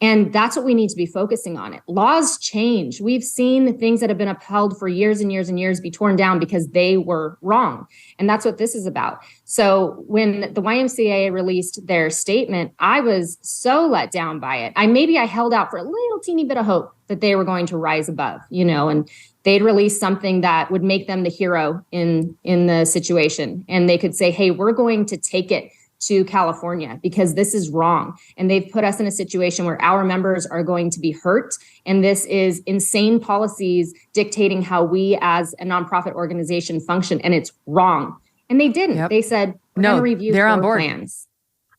And that's what we need to be focusing on. Laws change. We've seen things that have been upheld for years and years and years be torn down because they were wrong. And that's what this is about. So when the YMCA released their statement, I was so let down by it. I held out for a little teeny bit of hope that they were going to rise above, and they'd release something that would make them the hero in the situation. And they could say, hey, we're going to take it to California because this is wrong. And they've put us in a situation where our members are going to be hurt. And this is insane policies dictating how we as a nonprofit organization function. And it's wrong. And they didn't. Yep. They said, we're going to review they're on board. plans.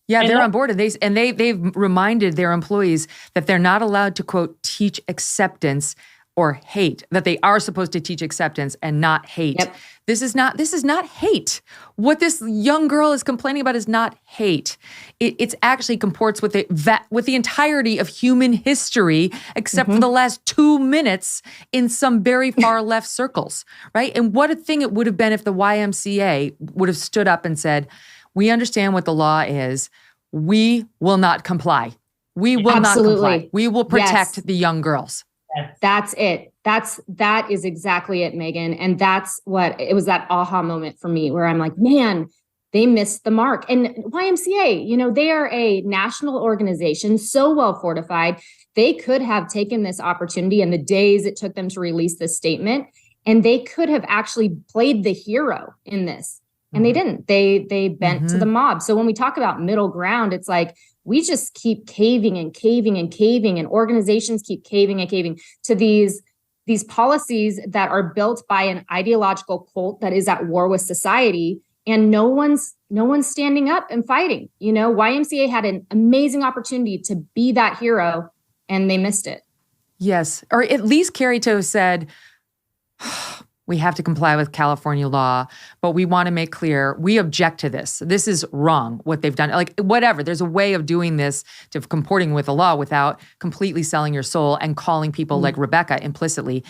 Yeah, they're on board. And they've reminded their employees that they're not allowed to, quote, teach acceptance or hate, that they are supposed to teach acceptance and not hate. Yep. This is not hate. What this young girl is complaining about is not hate. It's actually comports with the entirety of human history, except for the last 2 minutes in some very far left circles, right? And what a thing it would have been if the YMCA would have stood up and said, we understand what the law is. We will not comply. We will not comply. We will protect the young girls. That's it. That is exactly it, Megyn. And that's what, it was that aha moment for me where I'm like, man, they missed the mark. And YMCA, they are a national organization, so well fortified. They could have taken this opportunity in the days it took them to release this statement, and they could have actually played the hero in this. And they didn't. They bent to the mob. So when we talk about middle ground, it's like, we just keep caving and caving and caving, and organizations keep caving and caving to these policies that are built by an ideological cult that is at war with society, and no one's standing up and fighting. YMCA had an amazing opportunity to be that hero, and they missed it. Yes, or at least Carrie to have said, we have to comply with California law, but we want to make clear we object to this. This is wrong, what they've done. Like, whatever. There's a way of doing this, to comporting with the law without completely selling your soul and calling people like Rebecca implicitly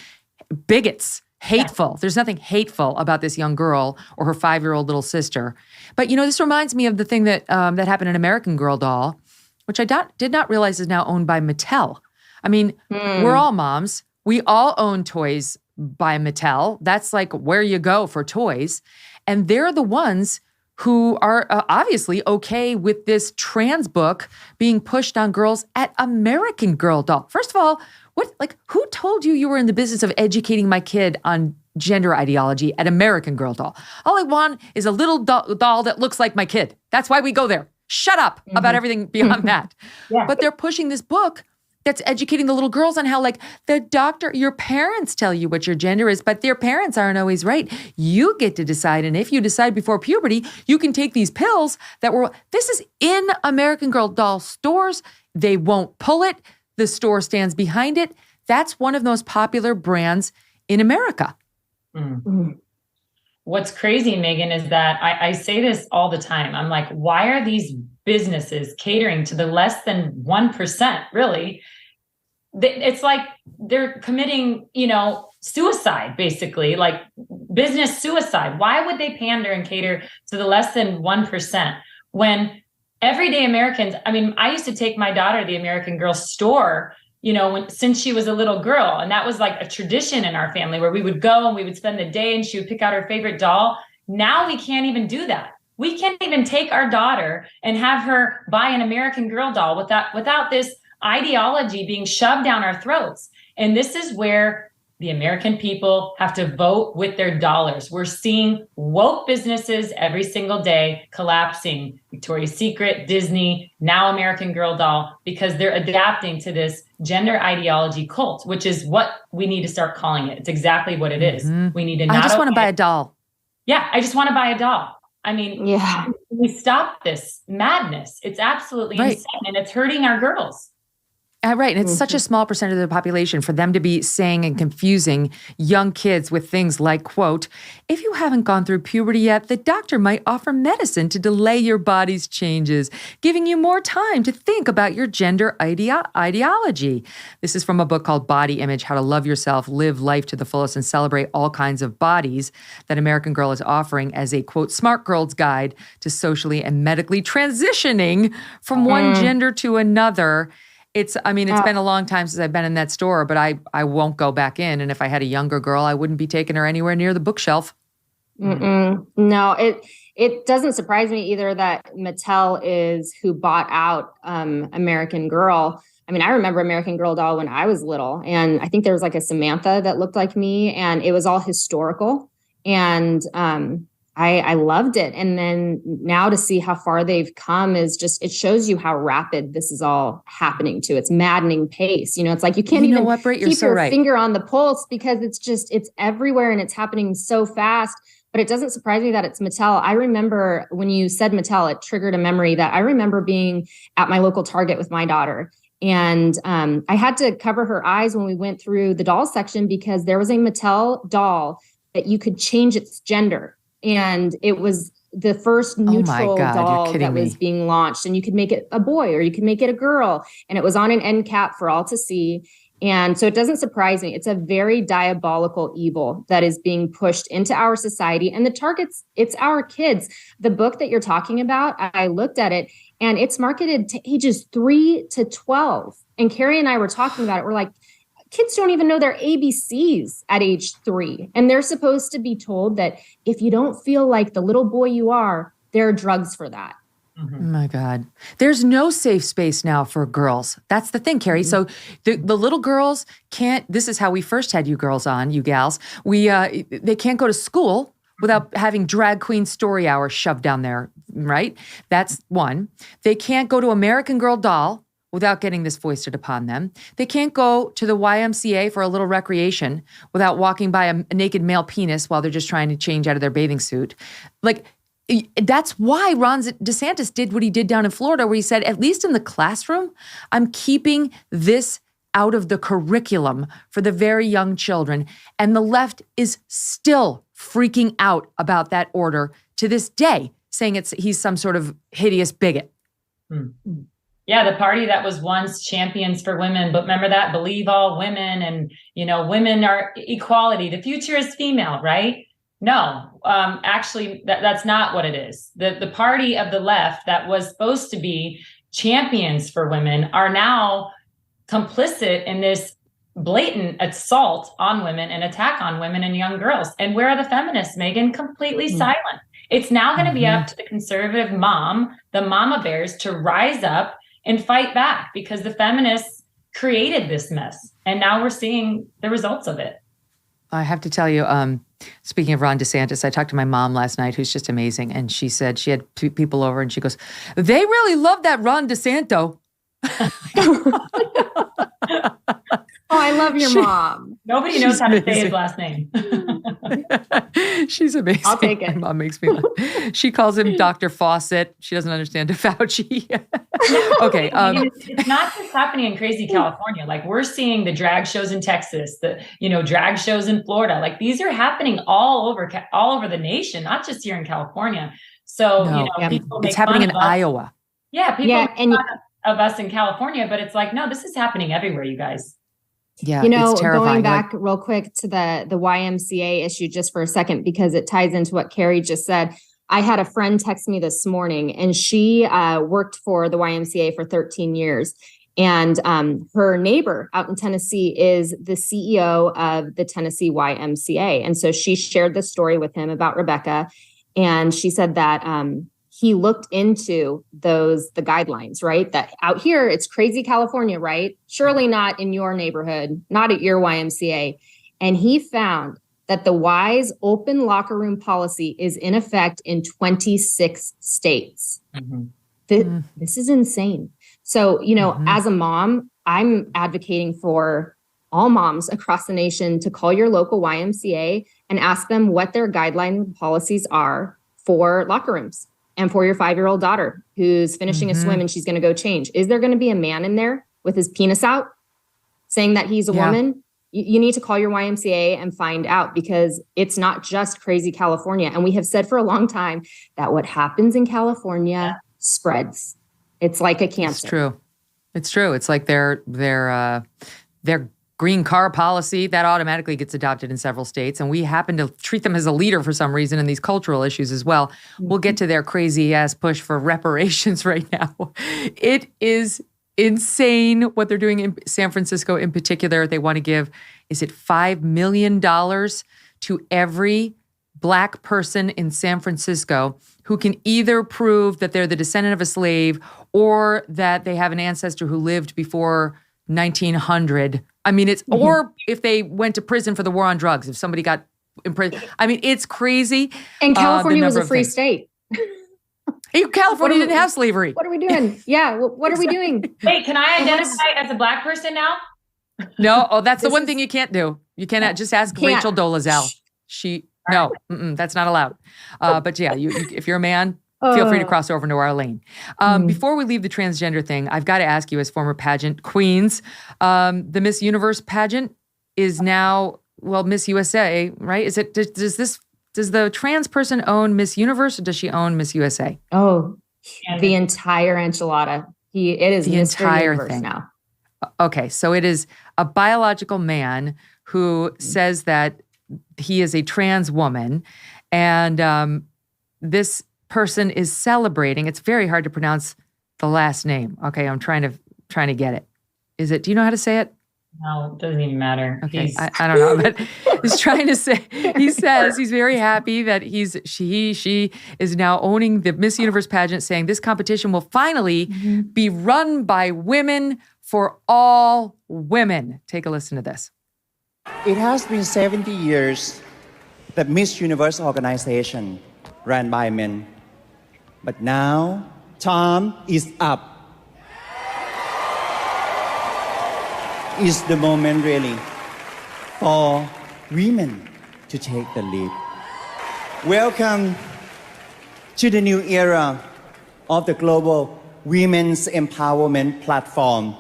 bigots, hateful. Yeah. There's nothing hateful about this young girl or her 5-year-old little sister. But, this reminds me of the thing that that happened in American Girl doll, which I did not realize is now owned by Mattel. I mean, we're all moms. We all own toys by Mattel. That's like where you go for toys. And they're the ones who are obviously okay with this trans book being pushed on girls at American Girl doll. First of all, who told you were in the business of educating my kid on gender ideology at American Girl doll? All I want is a little doll that looks like my kid. That's why we go there. Shut up about everything beyond that. Yeah. But they're pushing this book that's educating the little girls on how, your parents tell you what your gender is, but their parents aren't always right. You get to decide. And if you decide before puberty, you can take these pills this is in American Girl doll stores. They won't pull it. The store stands behind it. That's one of the most popular brands in America. What's crazy, Megyn, is that I say this all the time. I'm like, why are these businesses catering to the less than 1%, really? It's like they're committing, suicide, basically, like business suicide. Why would they pander and cater to the less than 1% when everyday Americans, I used to take my daughter to the American Girl store, since she was a little girl. And that was like a tradition in our family where we would go and we would spend the day and she would pick out her favorite doll. Now we can't even do that. We can't even take our daughter and have her buy an American Girl doll without this ideology being shoved down our throats. And this is where the American people have to vote with their dollars. We're seeing woke businesses every single day collapsing. Victoria's Secret, Disney, now American Girl doll, because they're adapting to this gender ideology cult, which is what we need to start calling it. It's exactly what it is. We need to I just want to buy a doll. Yeah, I just want to buy a doll. We stop this madness. It's absolutely insane, and it's hurting our girls. Right. And it's such a small percentage of the population for them to be saying and confusing young kids with things like, quote, if you haven't gone through puberty yet, the doctor might offer medicine to delay your body's changes, giving you more time to think about your gender ideology. This is from a book called Body Image, How to Love Yourself, Live Life to the Fullest, and Celebrate All Kinds of Bodies, that American Girl is offering as a, quote, smart girl's guide to socially and medically transitioning from one gender to another. It's been a long time since I've been in that store, but I won't go back in. And if I had a younger girl, I wouldn't be taking her anywhere near the bookshelf. No, it doesn't surprise me either that Mattel is who bought out American Girl. I remember American Girl doll when I was little, and I think there was like a Samantha that looked like me, and it was all historical. And I loved it. And then now to see how far they've come is just, it shows you how rapid this is all happening to. It's maddening pace. It's like you can't even Britt, keep your finger on the pulse because it's everywhere and it's happening so fast. But it doesn't surprise me that it's Mattel. I remember when you said Mattel, it triggered a memory that I remember being at my local Target with my daughter. And I had to cover her eyes when we went through the doll section because there was a Mattel doll that you could change its gender. And it was the first neutral doll that was being launched. And you could make it a boy or you could make it a girl. And it was on an end cap for all to see. And so it doesn't surprise me. It's a very diabolical evil that is being pushed into our society. And the targets, it's our kids. The book that you're talking about, I looked at it and it's marketed to ages 3 to 12. And Carrie and I were talking about it. We're like, kids don't even know their ABCs at age 3. And they're supposed to be told that if you don't feel like the little boy you are, there are drugs for that. Oh my God. There's no safe space now for girls. That's the thing, Carrie. So the little girls can't, this is how we first had you girls on, you gals. They can't go to school without having drag queen story hour shoved down there, right? That's one. They can't go to American Girl Doll without getting this foisted upon them. They can't go to the YMCA for a little recreation without walking by a naked male penis while they're just trying to change out of their bathing suit. Like, that's why Ron DeSantis did what he did down in Florida, where he said, at least in the classroom, I'm keeping this out of the curriculum for the very young children. And the left is still freaking out about that order to this day, saying he's some sort of hideous bigot. Yeah, the party that was once champions for women, but remember that, believe all women and, women are equality. The future is female, right? No, actually, that's not what it is. The party of the left that was supposed to be champions for women are now complicit in this blatant assault on women and attack on women and young girls. And where are the feminists, Megyn? Completely silent. It's now going to be up to the conservative mom, the mama bears, to rise up and fight back because the feminists created this mess. And now we're seeing the results of it. I have to tell you, speaking of Ron DeSantis, I talked to my mom last night, who's just amazing. And she said she had people over and she goes, they really love that Ron DeSanto. Oh, I love your mom. Nobody knows how to say his last name. She's amazing. I'll take it. My mom makes me laugh. She calls him Dr. Fawcett. She doesn't understand Fauci. Okay. It's not just happening in crazy California. Like we're seeing the drag shows in Texas, the drag shows in Florida. Like these are happening all over the nation, not just here in California. So people make it's happening in fun of Iowa. Yeah, people make fun of us in California, but it's like, no, this is happening everywhere, you guys. Yeah, it's terrifying. Going back real quick to the YMCA issue just for a second, because it ties into what Carrie just said. I had a friend text me this morning and she worked for the YMCA for 13 years. And her neighbor out in Tennessee is the CEO of the Tennessee YMCA. And so she shared this story with him about Rebecca. And she said that he looked into the guidelines, right? That out here, it's crazy California, right? Surely not in your neighborhood, not at your YMCA. And he found that the Y's open locker room policy is in effect in 26 states. This is insane. So, as a mom, I'm advocating for all moms across the nation to call your local YMCA and ask them what their guideline policies are for locker rooms. And for your 5-year-old daughter who's finishing a swim and she's going to go change. Is there going to be a man in there with his penis out saying that he's a woman? You need to call your YMCA and find out, because it's not just crazy California. And we have said for a long time that what happens in California spreads. It's like a cancer. It's true. It's like their green car policy that automatically gets adopted in several states. And we happen to treat them as a leader for some reason in these cultural issues as well. We'll get to their crazy ass push for reparations right now. It is insane what they're doing in San Francisco in particular. They want to give, is it $5 million to every Black person in San Francisco who can either prove that they're the descendant of a slave or that they have an ancestor who lived before 1900. I mean, or if they went to prison for the war on drugs, if somebody got I mean, it's crazy. And California was a free state. California didn't have slavery. What are we doing? Yeah, what are we doing? Wait, can I identify as a Black person now? No, that's the one thing you can't do. You cannot just ask Rachel Dolezal. That's not allowed. But yeah, if you're a man, feel free to cross over into our lane. Before we leave the transgender thing, I've got to ask you, as former pageant queens, the Miss Universe pageant is now, Miss USA, right? Does the trans person own Miss Universe, or does she own Miss USA? Oh, the entire enchilada. It is the entire Universe thing now. Okay, so it is a biological man who says that he is a trans woman, and this person is celebrating. It's very hard to pronounce the last name. Okay, I'm trying to get it. Do you know how to say it? No, it doesn't even matter. Okay, I don't know, but he's trying to say, he says he's very happy that she is now owning the Miss Universe pageant, saying this competition will finally be run by women for all women. Take a listen to this. It has been 70 years that Miss Universe organization ran by men. But now, time is up. Is the moment really for women to take the lead. Welcome to the new era of the global women's empowerment platform.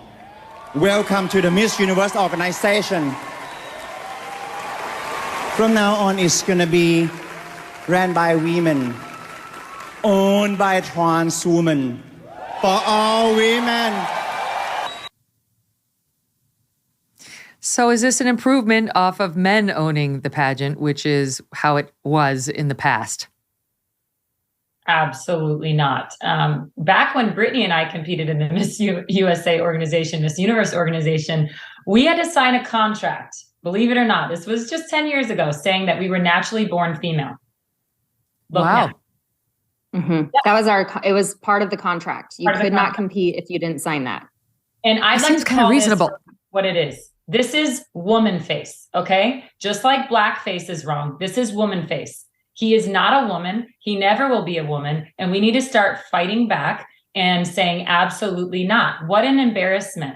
Welcome to the Miss Universe organization. From now on, it's gonna be ran by women, owned by trans women, for all women. So is this an improvement off of men owning the pageant, which is how it was in the past? Absolutely not. Back when Brittany and I competed in the Miss USA organization, Miss Universe organization, we had to sign a contract. Believe it or not, this was just 10 years ago, saying that we were naturally born female. Wow. Mm-hmm. Yeah. It was part of the contract. You could not compete if you didn't sign that. And I'd like seems to kind of call reasonable. this what it is. This is woman face, okay? Just like black face is wrong, this is woman face. He is not a woman. He never will be a woman. And we need to start fighting back and saying absolutely not. What an embarrassment.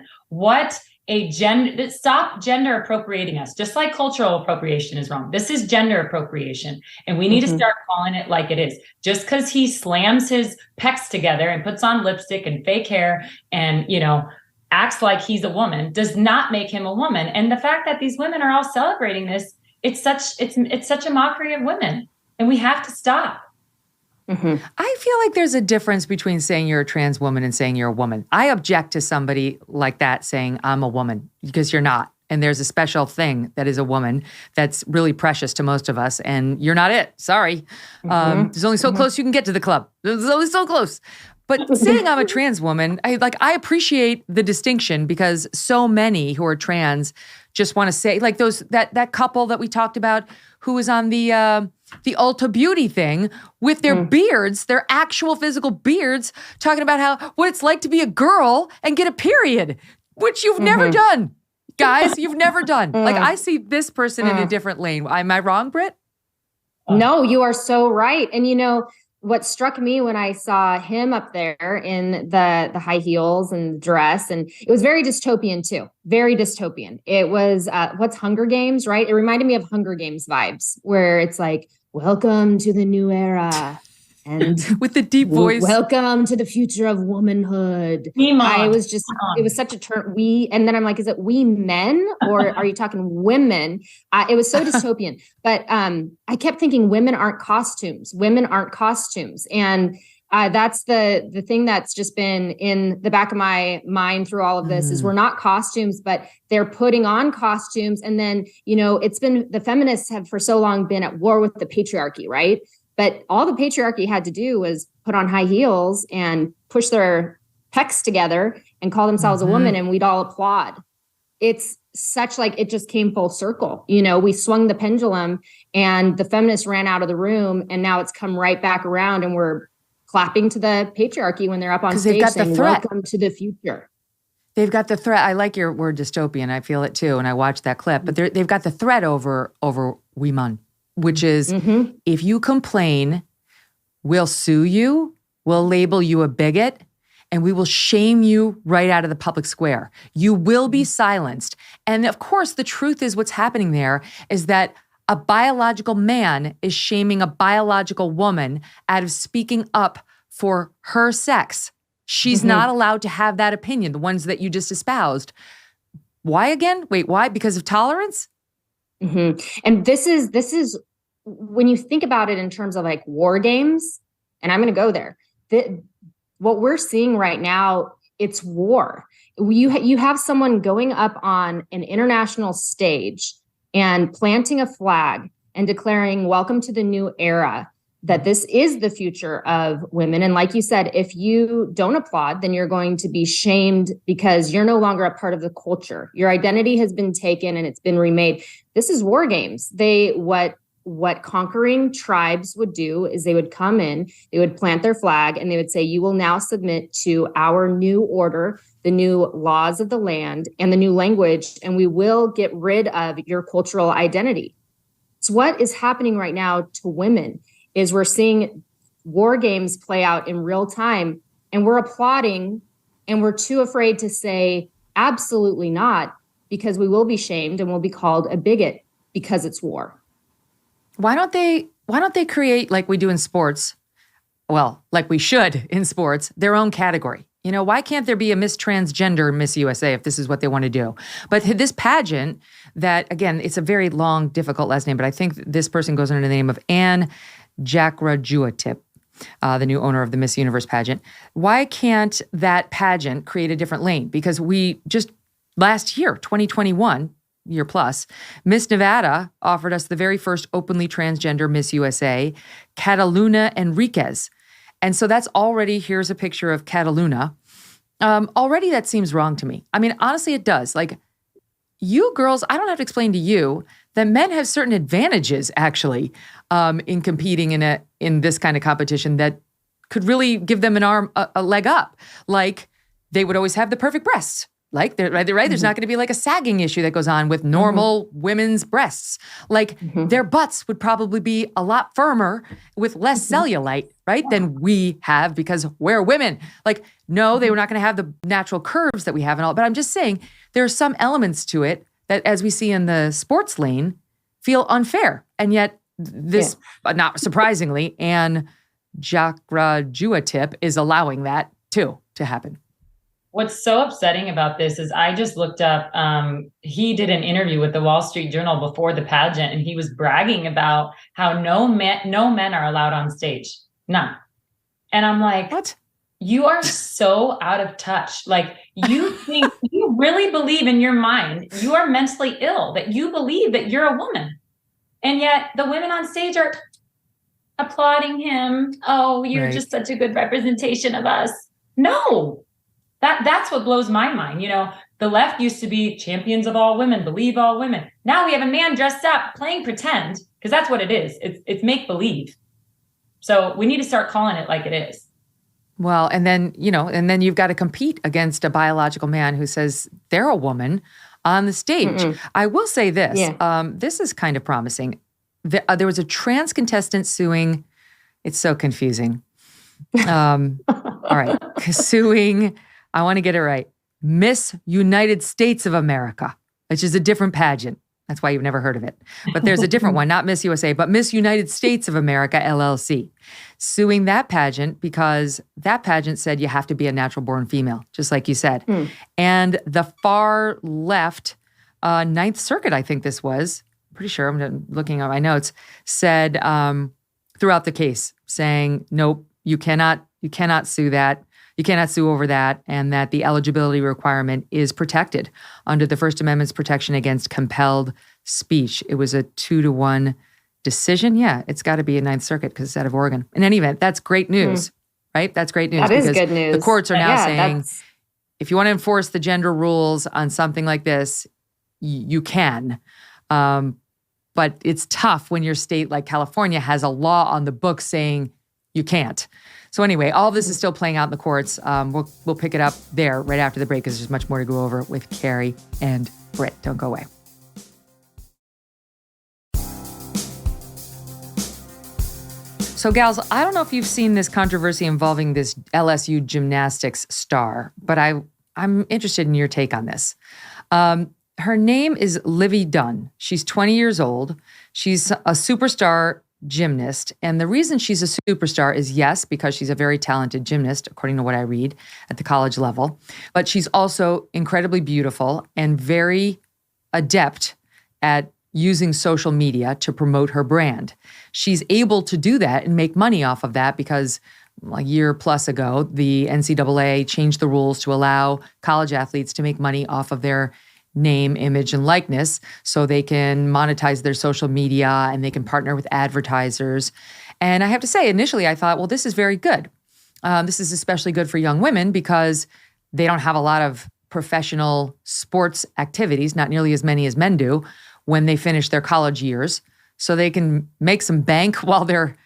Stop gender appropriating us. Just like cultural appropriation is wrong. This is gender appropriation. And we need to start calling it like it is. Just because he slams his pecs together and puts on lipstick and fake hair and, acts like he's a woman does not make him a woman. And the fact that these women are all celebrating this, it's such a mockery of women, and we have to stop. Mm-hmm. I feel like there's a difference between saying you're a trans woman and saying you're a woman. I object to somebody like that saying I'm a woman, because you're not. And there's a special thing that is a woman that's really precious to most of us, and you're not it. Sorry. There's only so close you can get to the club. There's only so close. But saying I'm a trans woman, I appreciate the distinction, because so many who are trans just want to say, like that couple that we talked about who was on the Ulta Beauty thing with their beards, their actual physical beards, talking about what it's like to be a girl and get a period, which you've never done. Guys, you've never done. Like, I see this person in a different lane. Am I wrong, Britt? No, you are so right. And what struck me when I saw him up there in the high heels and the dress, and it was very dystopian too, very dystopian. It was, what's Hunger Games, right? It reminded me of Hunger Games vibes, where it's like, welcome to the new era. And with the deep voice, welcome to the future of womanhood. It was such a turn. And then I'm like, is it we men, or are you talking women? It was so dystopian. But I kept thinking women aren't costumes. Women aren't costumes. And that's the thing that's just been in the back of my mind through all of this is we're not costumes, but they're putting on costumes. And then, it's been, the feminists have for so long been at war with the patriarchy, right? But all the patriarchy had to do was put on high heels and push their pecs together and call themselves a woman, and we'd all applaud. It's such it just came full circle. We swung the pendulum and the feminists ran out of the room, and now it's come right back around, and we're clapping to the patriarchy when they're up on stage saying, welcome to the future. They've got the threat. I like your word dystopian. I feel it too. And I watched that clip, but they've got the threat over women. which is if you complain, we'll sue you, we'll label you a bigot, and we will shame you right out of the public square. You will be silenced. And of course, the truth is what's happening there is that a biological man is shaming a biological woman out of speaking up for her sex. She's not allowed to have that opinion, the ones that you just espoused. Why again? Wait, why? Because of tolerance? And this is when you think about it in terms of like war games, and I'm going to go there. What we're seeing right now, it's war. You have someone going up on an international stage and planting a flag and declaring welcome to the new era, that this is the future of women. And like you said, if you don't applaud, then you're going to be shamed because you're no longer a part of the culture. Your identity has been taken and it's been remade. This is war games. What conquering tribes would do is they would come in, they would plant their flag, and they would say, you will now submit to our new order, the new laws of the land, and the new language, and we will get rid of your cultural identity. So what is happening right now to women is we're seeing war games play out in real time, and we're applauding, and we're too afraid to say, absolutely not, because we will be shamed and we'll be called a bigot because it's war. Why don't they create, like we do in sports, well, like we should in sports, their own category? You know, why can't there be a Miss Transgender Miss USA if this is what they want to do? But this pageant that, again, it's a very long, difficult last name, but I think this person goes under the name of Anne Jakrajuatip, the new owner of the Miss Universe pageant. Why can't that pageant create a different lane? Because we just last year, 2021, year plus, Miss Nevada offered us the very first openly transgender Miss USA, Cataluna Enriquez. And so that's already, here's a picture of Cataluna. Already that seems wrong to me. I mean, honestly, it does. Like, you girls, I don't have to explain to you that men have certain advantages, actually, in competing in this kind of competition that could really give them a leg up. Like, they would always have the perfect breasts. Like, right? There's not going to be like a sagging issue that goes on with normal women's breasts. Like, their butts would probably be a lot firmer with less cellulite, right, than we have because we're women. Like, no, they were not going to have the natural curves that we have and all. But I'm just saying there are some elements to it that, as we see in the sports lane, feel unfair. And yet this, not surprisingly, Anne Jakrajuatip is allowing that too to happen. What's so upsetting about this is I just looked up, he did an interview with the Wall Street Journal before the pageant, and he was bragging about how no men are allowed on stage. None. And I'm like, what? You are so out of touch. Like, you think, you really believe in your mind, you are mentally ill, that you believe that you're a woman. And yet the women on stage are applauding him. Oh, you're just such a good representation of us. No. That's what blows my mind. You know, the left used to be champions of all women, believe all women. Now we have a man dressed up playing pretend, because that's what it is. It's make believe. So we need to start calling it like it is. Well, and then you've got to compete against a biological man who says they're a woman on the stage. I will say this. This is kind of promising. There was a trans contestant suing. It's so confusing. All right. Suing, I want to get it right, Miss United States of America, which is a different pageant. That's why you've never heard of it. But there's a different one, not Miss USA, but Miss United States of America, LLC, suing that pageant because that pageant said you have to be a natural-born female, just like you said. And the far left, Ninth Circuit, I think this was, pretty sure, I'm looking at my notes, said throughout the case, saying, nope, you cannot sue that. You cannot sue over that, and that the eligibility requirement is protected under the First Amendment's protection against compelled speech. It was a 2-1 decision. Yeah, it's got to be a Ninth Circuit because it's out of Oregon. In any event, that's great news, right? That's great news. That is good news. The courts are now saying, if you want to enforce the gender rules on something like this, you can. But it's tough when your state like California has a law on the books saying you can't. So anyway, all of this is still playing out in the courts. We'll pick it up there right after the break because there's much more to go over with Carrie and Britt. Don't go away. So, gals, I don't know if you've seen this controversy involving this LSU gymnastics star, but I'm interested in your take on this. Her name is Livy Dunn. She's 20 years old. She's a superstar gymnast. And the reason she's a superstar is, yes, because she's a very talented gymnast, according to what I read at the college level. But she's also incredibly beautiful and very adept at using social media to promote her brand. She's able to do that and make money off of that because a year plus ago, the NCAA changed the rules to allow college athletes to make money off of their name, image, and likeness so they can monetize their social media and they can partner with advertisers. And I have to say, initially I thought, well, this is very good. This is especially good for young women because they don't have a lot of professional sports activities, not nearly as many as men do, when they finish their college years. So they can make some bank while they're,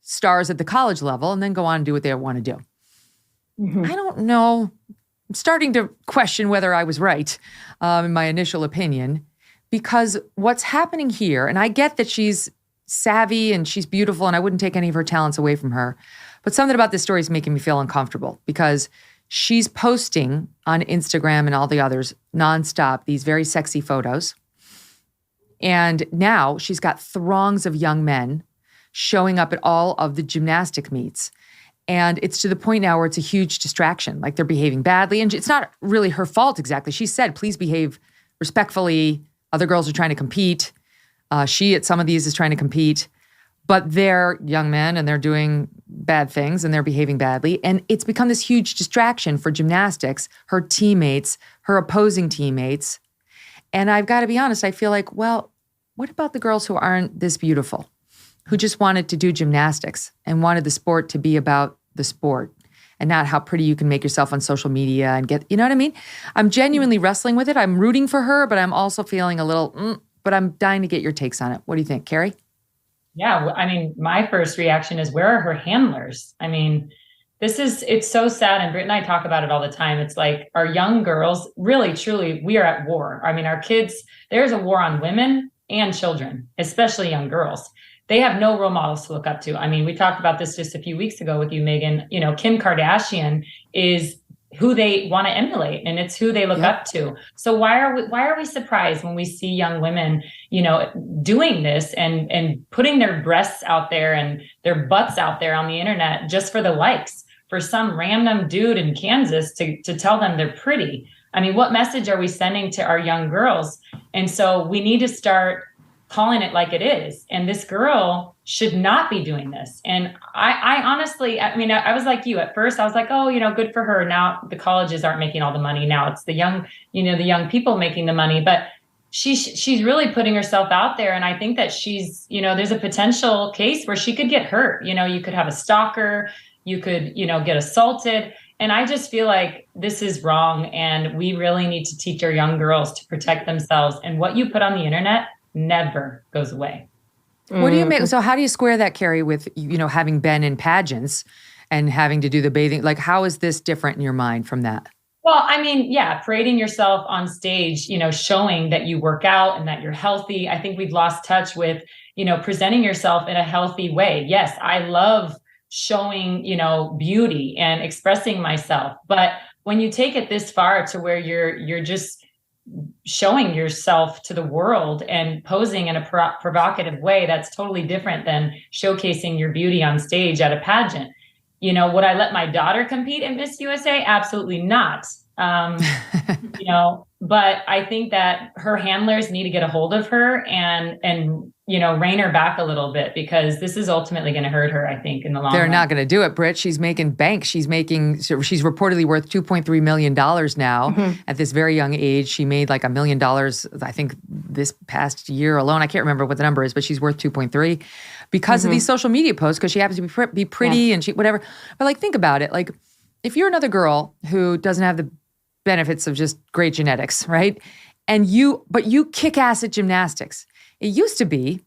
stars at the college level and then go on and do what they want to do. Mm-hmm. I don't know. I'm starting to question whether I was right in my initial opinion, because what's happening here, and I get that she's savvy and she's beautiful and I wouldn't take any of her talents away from her, but something about this story is making me feel uncomfortable because she's posting on Instagram and all the others nonstop these very sexy photos. And now she's got throngs of young men showing up at all of the gymnastic meets. And it's to the point now where it's a huge distraction. Like they're behaving badly. And it's not really her fault exactly. She said, please behave respectfully. Other girls are trying to compete. She at some of these is trying to compete. But they're young men and they're doing bad things and they're behaving badly. And it's become this huge distraction for gymnastics, her teammates, her opposing teammates. And I've got to be honest, I feel like, well, what about the girls who aren't this beautiful, who just wanted to do gymnastics and wanted the sport to be about the sport and not how pretty you can make yourself on social media and get, you know what I mean? I'm genuinely wrestling with it. I'm rooting for her, but I'm also feeling a little, but I'm dying to get your takes on it. What do you think, Carrie? Yeah, I mean, my first reaction is, where are her handlers? I mean, it's so sad. And Britt and I talk about it all the time. It's like our young girls, really, truly, we are at war. I mean, our kids, there's a war on women and children, especially young girls. They have no role models to look up to. I mean, we talked about this just a few weeks ago with you, Megyn. Kim Kardashian is who they want to emulate, and it's who they look up to. So why are we surprised when we see young women, doing this and putting their breasts out there and their butts out there on the internet just for the likes, for some random dude in Kansas to tell them they're pretty? I mean, what message are we sending to our young girls? And so we need to start calling it like it is. And this girl should not be doing this. And I honestly, I was like you at first. I was like, oh, good for her. Now the colleges aren't making all the money. Now it's the young, the young people making the money. But she's really putting herself out there. And I think that she's, there's a potential case where she could get hurt. You could have a stalker. You could, get assaulted. And I just feel like this is wrong. And we really need to teach our young girls to protect themselves. And what you put on the internet never goes away. What do you make? So how do you square that, Carrie, with, having been in pageants and having to do the bathing? Like, how is this different in your mind from that? Well, I mean, parading yourself on stage, showing that you work out and that you're healthy. I think we've lost touch with, presenting yourself in a healthy way. Yes, I love showing, beauty and expressing myself. But when you take it this far to where you're just showing yourself to the world and posing in a provocative way, that's totally different than showcasing your beauty on stage at a pageant. Would I let my daughter compete in Miss USA? Absolutely not. But I think that her handlers need to get a hold of her and rein her back a little bit, because this is ultimately going to hurt her, I think, in the long run. They're not going to do it, Britt. She's making bank. She's reportedly worth $2.3 million now at this very young age. She made like $1 million, I think, this past year alone. I can't remember what the number is, but she's worth 2.3 because of these social media posts, because she happens to be pretty and she whatever. But like, think about it. Like, if you're another girl who doesn't have the benefits of just great genetics, right? But you kick ass at gymnastics. It used to be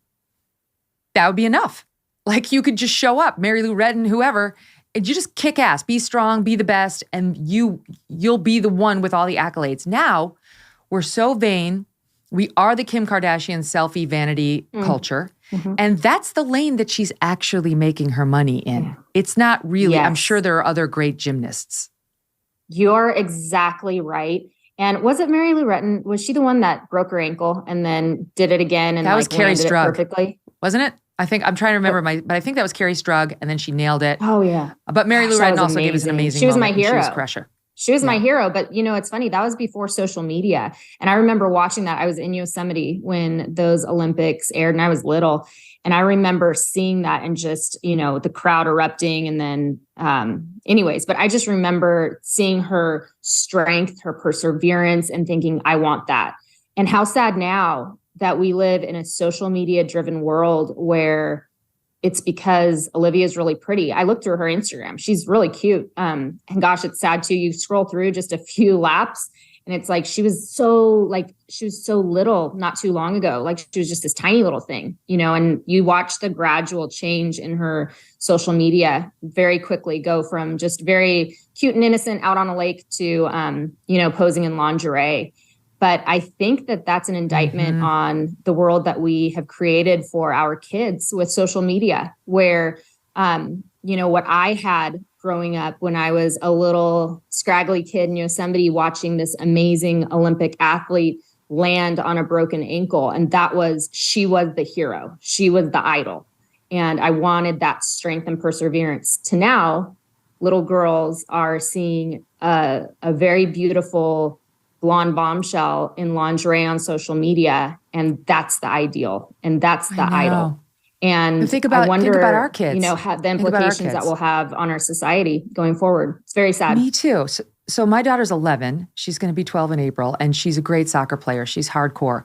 that would be enough. Like, you could just show up, Mary Lou Retton, whoever, and you just kick ass, be strong, be the best, and you'll be the one with all the accolades. Now, we're so vain. We are the Kim Kardashian selfie vanity culture. And that's the lane that she's actually making her money in. Yeah. It's not really, I'm sure there are other great gymnasts. You're exactly right. And was it Mary Lou Retton? Was she the one that broke her ankle and then did it again and that was Carrie landed it Strug, perfectly? Wasn't it? I'm trying to remember but I think that was Carrie Strug, and then she nailed it. Oh yeah. But Mary Lou Retton also gave us an amazing. She was moment, my hero. She was crusher. She was my hero, but it's funny. That was before social media. And I remember watching that. I was in Yosemite when those Olympics aired and I was little. And I remember seeing that and just, the crowd erupting. And then anyways, but I just remember seeing her strength, her perseverance, and thinking, I want that. And how sad now that we live in a social media driven world where it's because Olivia's really pretty. I looked through her Instagram. She's really cute. And gosh, it's sad too. You scroll through just a few laps and it's like, she was so little not too long ago. Like she was just this tiny little thing, and you watch the gradual change in her social media very quickly go from just very cute and innocent out on a lake to, posing in lingerie. But I think that that's an indictment on the world that we have created for our kids with social media, where, what I had growing up when I was a little scraggly kid in Yosemite watching this amazing Olympic athlete land on a broken ankle. And she was the hero. She was the idol. And I wanted that strength and perseverance. To now, little girls are seeing a very beautiful blonde bombshell in lingerie on social media. And that's the ideal. And that's the idol. And I wonder, think about our kids. How the implications that will have on our society going forward. It's very sad. Me too. So my daughter's 11. She's going to be 12 in April. And she's a great soccer player. She's hardcore.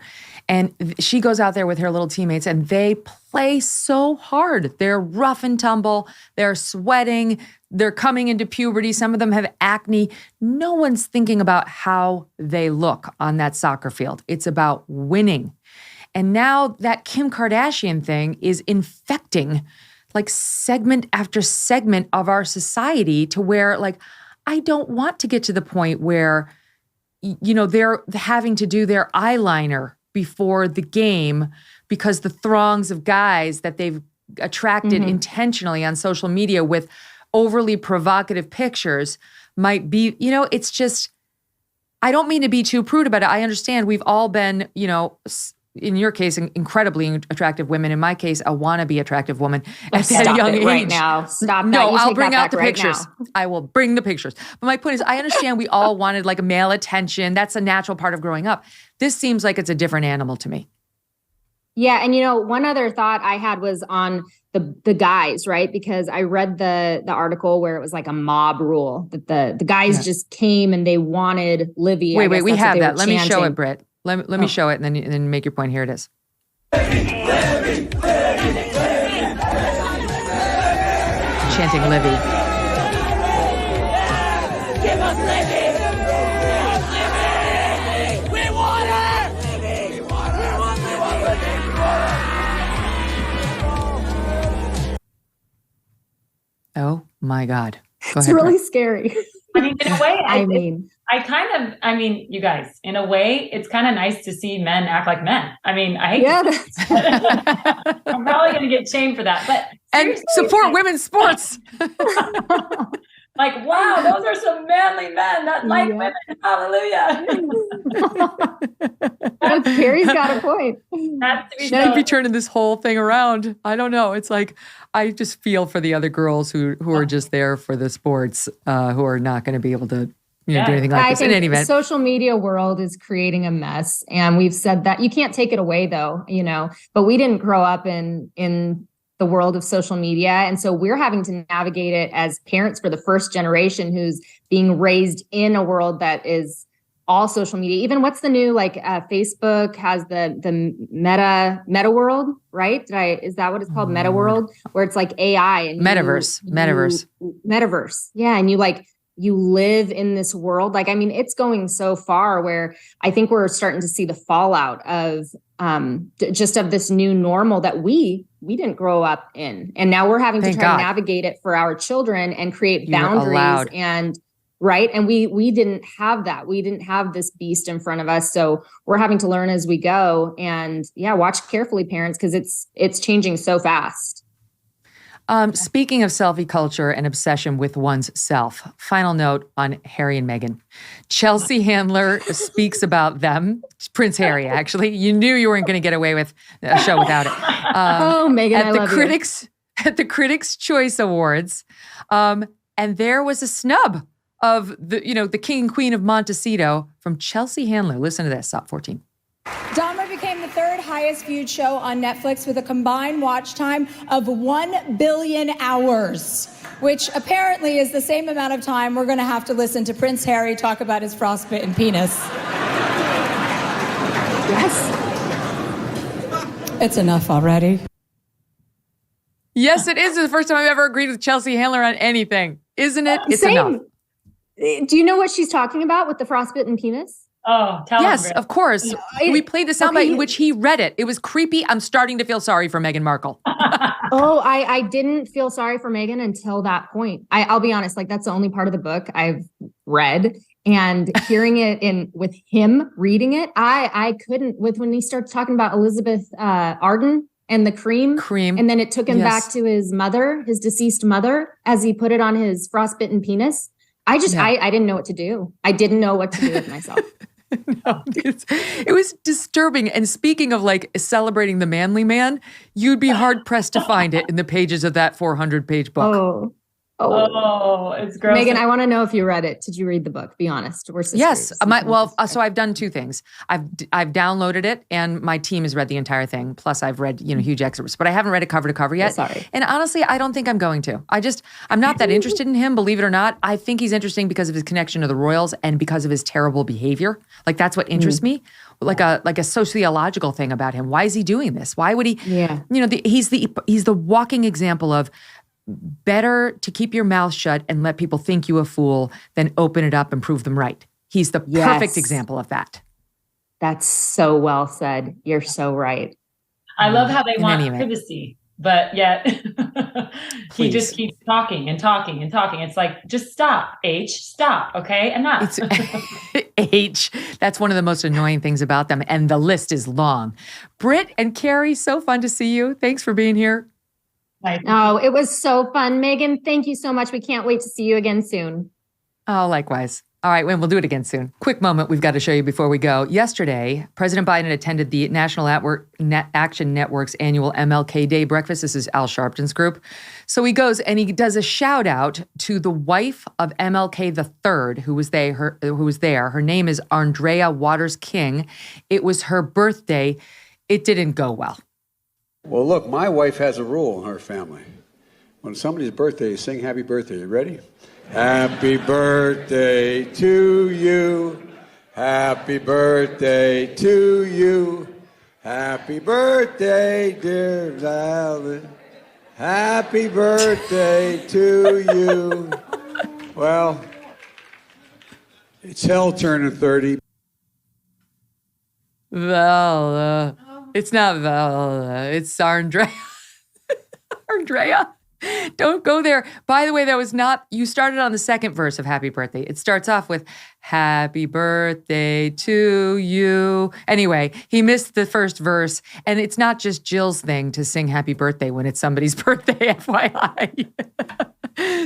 And she goes out there with her little teammates and they play so hard. They're rough and tumble. They're sweating. They're coming into puberty. Some of them have acne. No one's thinking about how they look on that soccer field. It's about winning. And now that Kim Kardashian thing is infecting like segment after segment of our society to where like, I don't want to get to the point where, they're having to do their eyeliner before the game because the throngs of guys that they've attracted intentionally on social media with overly provocative pictures might be, it's just, I don't mean to be too prude about it. I understand we've all been, in your case, incredibly attractive women. In my case, a wannabe attractive woman at that young age. Right now. Stop that. No, I'll bring out the pictures. I will bring the pictures. But my point is, I understand we all wanted like male attention. That's a natural part of growing up. This seems like it's a different animal to me. Yeah. And, one other thought I had was on the guys, right? Because I read the article where it was like a mob rule that the guys just came and they wanted Livy. Wait, we have that. Let me show it, Britt. Let me show it and then make your point. Here it is. Chanting Livy. Give us Livy! We want her! We want her! Oh my God. Go it's ahead, really Britt. Scary. I mean, in a way, you guys, in a way, it's kind of nice to see men act like men. I mean, I hate I'm probably going to get shamed for that, but and support women's sports. Like, wow, those are some manly men that like women. Hallelujah. Carrie's got a point. She could be turning this whole thing around. I don't know. It's like, I just feel for the other girls who are just there for the sports, who are not going to be able to do anything like this. In any event, the social media world is creating a mess. And we've said that you can't take it away though, but we didn't grow up in the world of social media. And so we're having to navigate it as parents for the first generation who's being raised in a world that is all social media. Even what's the new, Facebook has the meta world, right? Is that what it's called? Meta world, where it's like AI and metaverse. Yeah. And you live in this world. It's going so far where I think we're starting to see the fallout of just of this new normal that we didn't grow up in. And now we're having to try to navigate it for our children and create boundaries and right? And we didn't have that. We didn't have this beast in front of us. So we're having to learn as we go. And yeah, watch carefully, parents, because it's changing so fast. Speaking of selfie culture and obsession with one's self, final note on Harry and Megyn. Chelsea Handler speaks about them. Prince Harry, actually. You knew you weren't going to get away with a show without it. Megyn, I love you. At the Critics' Choice Awards, and there was a snub of the king and queen of Montecito from Chelsea Handler. Listen to this, Top 14. Dahmer became the third highest viewed show on Netflix with a combined watch time of 1 billion hours, which apparently is the same amount of time we're going to have to listen to Prince Harry talk about his frostbitten penis. Yes. It's enough already. Yes, it is the first time I've ever agreed with Chelsea Handler on anything. Isn't it? It's Same. enough. Do you know what she's talking about with the frostbitten penis? Oh, tell Yes, us. of course. We played the soundbite in which he read it. It was creepy. I'm starting to feel sorry for Meghan Markle. I didn't feel sorry for Meghan until that point. I'll be honest, like that's the only part of the book I've read, and hearing it with him reading it, I couldn't. When he starts talking about Elizabeth Arden and the cream, and then it took him back to his mother, his deceased mother, as he put it on his frostbitten penis. I didn't know what to do. I didn't know what to do with myself. No, it was disturbing. And speaking of like celebrating the manly man, you'd be hard pressed to find it in the pages of that 400-page book. Oh, it's gross. Megyn, I want to know if you read it. Did you read the book? Be honest. We're sisters. Yes. So I've done two things. I've downloaded it, and my team has read the entire thing. Plus, I've read huge excerpts, but I haven't read it cover to cover yet. Sorry. And honestly, I don't think I'm going to. I'm not that interested in him. Believe it or not, I think he's interesting because of his connection to the royals and because of his terrible behavior. Like that's what interests me. Like a sociological thing about him. Why is he doing this? Why would he? Yeah. He's the walking example of. Better to keep your mouth shut and let people think you a fool than open it up and prove them right. He's the perfect example of that. That's so well said. You're so right. I love how they want privacy, but yet he just keeps talking and talking and talking. It's like, just stop, H, stop, okay? Enough. H, that's one of the most annoying things about them, and the list is long. Britt and Carrie, so fun to see you. Thanks for being here. Oh, it was so fun. Megyn, thank you so much. We can't wait to see you again soon. Oh, likewise. All right, we'll do it again soon. Quick moment we've got to show you before we go. Yesterday, President Biden attended the National Action Network's annual MLK Day breakfast. This is Al Sharpton's group. So he goes and he does a shout out to the wife of MLK III, who was there. Her name is Andrea Waters King. It was her birthday. It didn't go well. Well, look, my wife has a rule in her family. When somebody's birthday, you sing happy birthday. You ready? Happy birthday to you. Happy birthday to you. Happy birthday, dear Valen. Happy birthday to you. Well, it's hell turning 30. Well, it's not Vala, it's Andrea. Andrea, don't go there. By the way, that was not, you started on the second verse of Happy Birthday. It starts off with Happy Birthday to you. Anyway, he missed the first verse, and it's not just Jill's thing to sing Happy Birthday when it's somebody's birthday, FYI.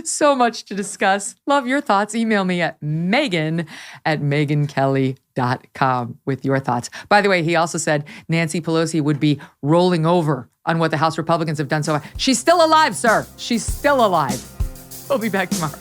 So much to discuss. Love your thoughts. Email me at Megyn@MegynKelly.com with your thoughts. By the way, he also said Nancy Pelosi would be rolling over on what the House Republicans have done so far. She's still alive, sir. She's still alive. We'll be back tomorrow.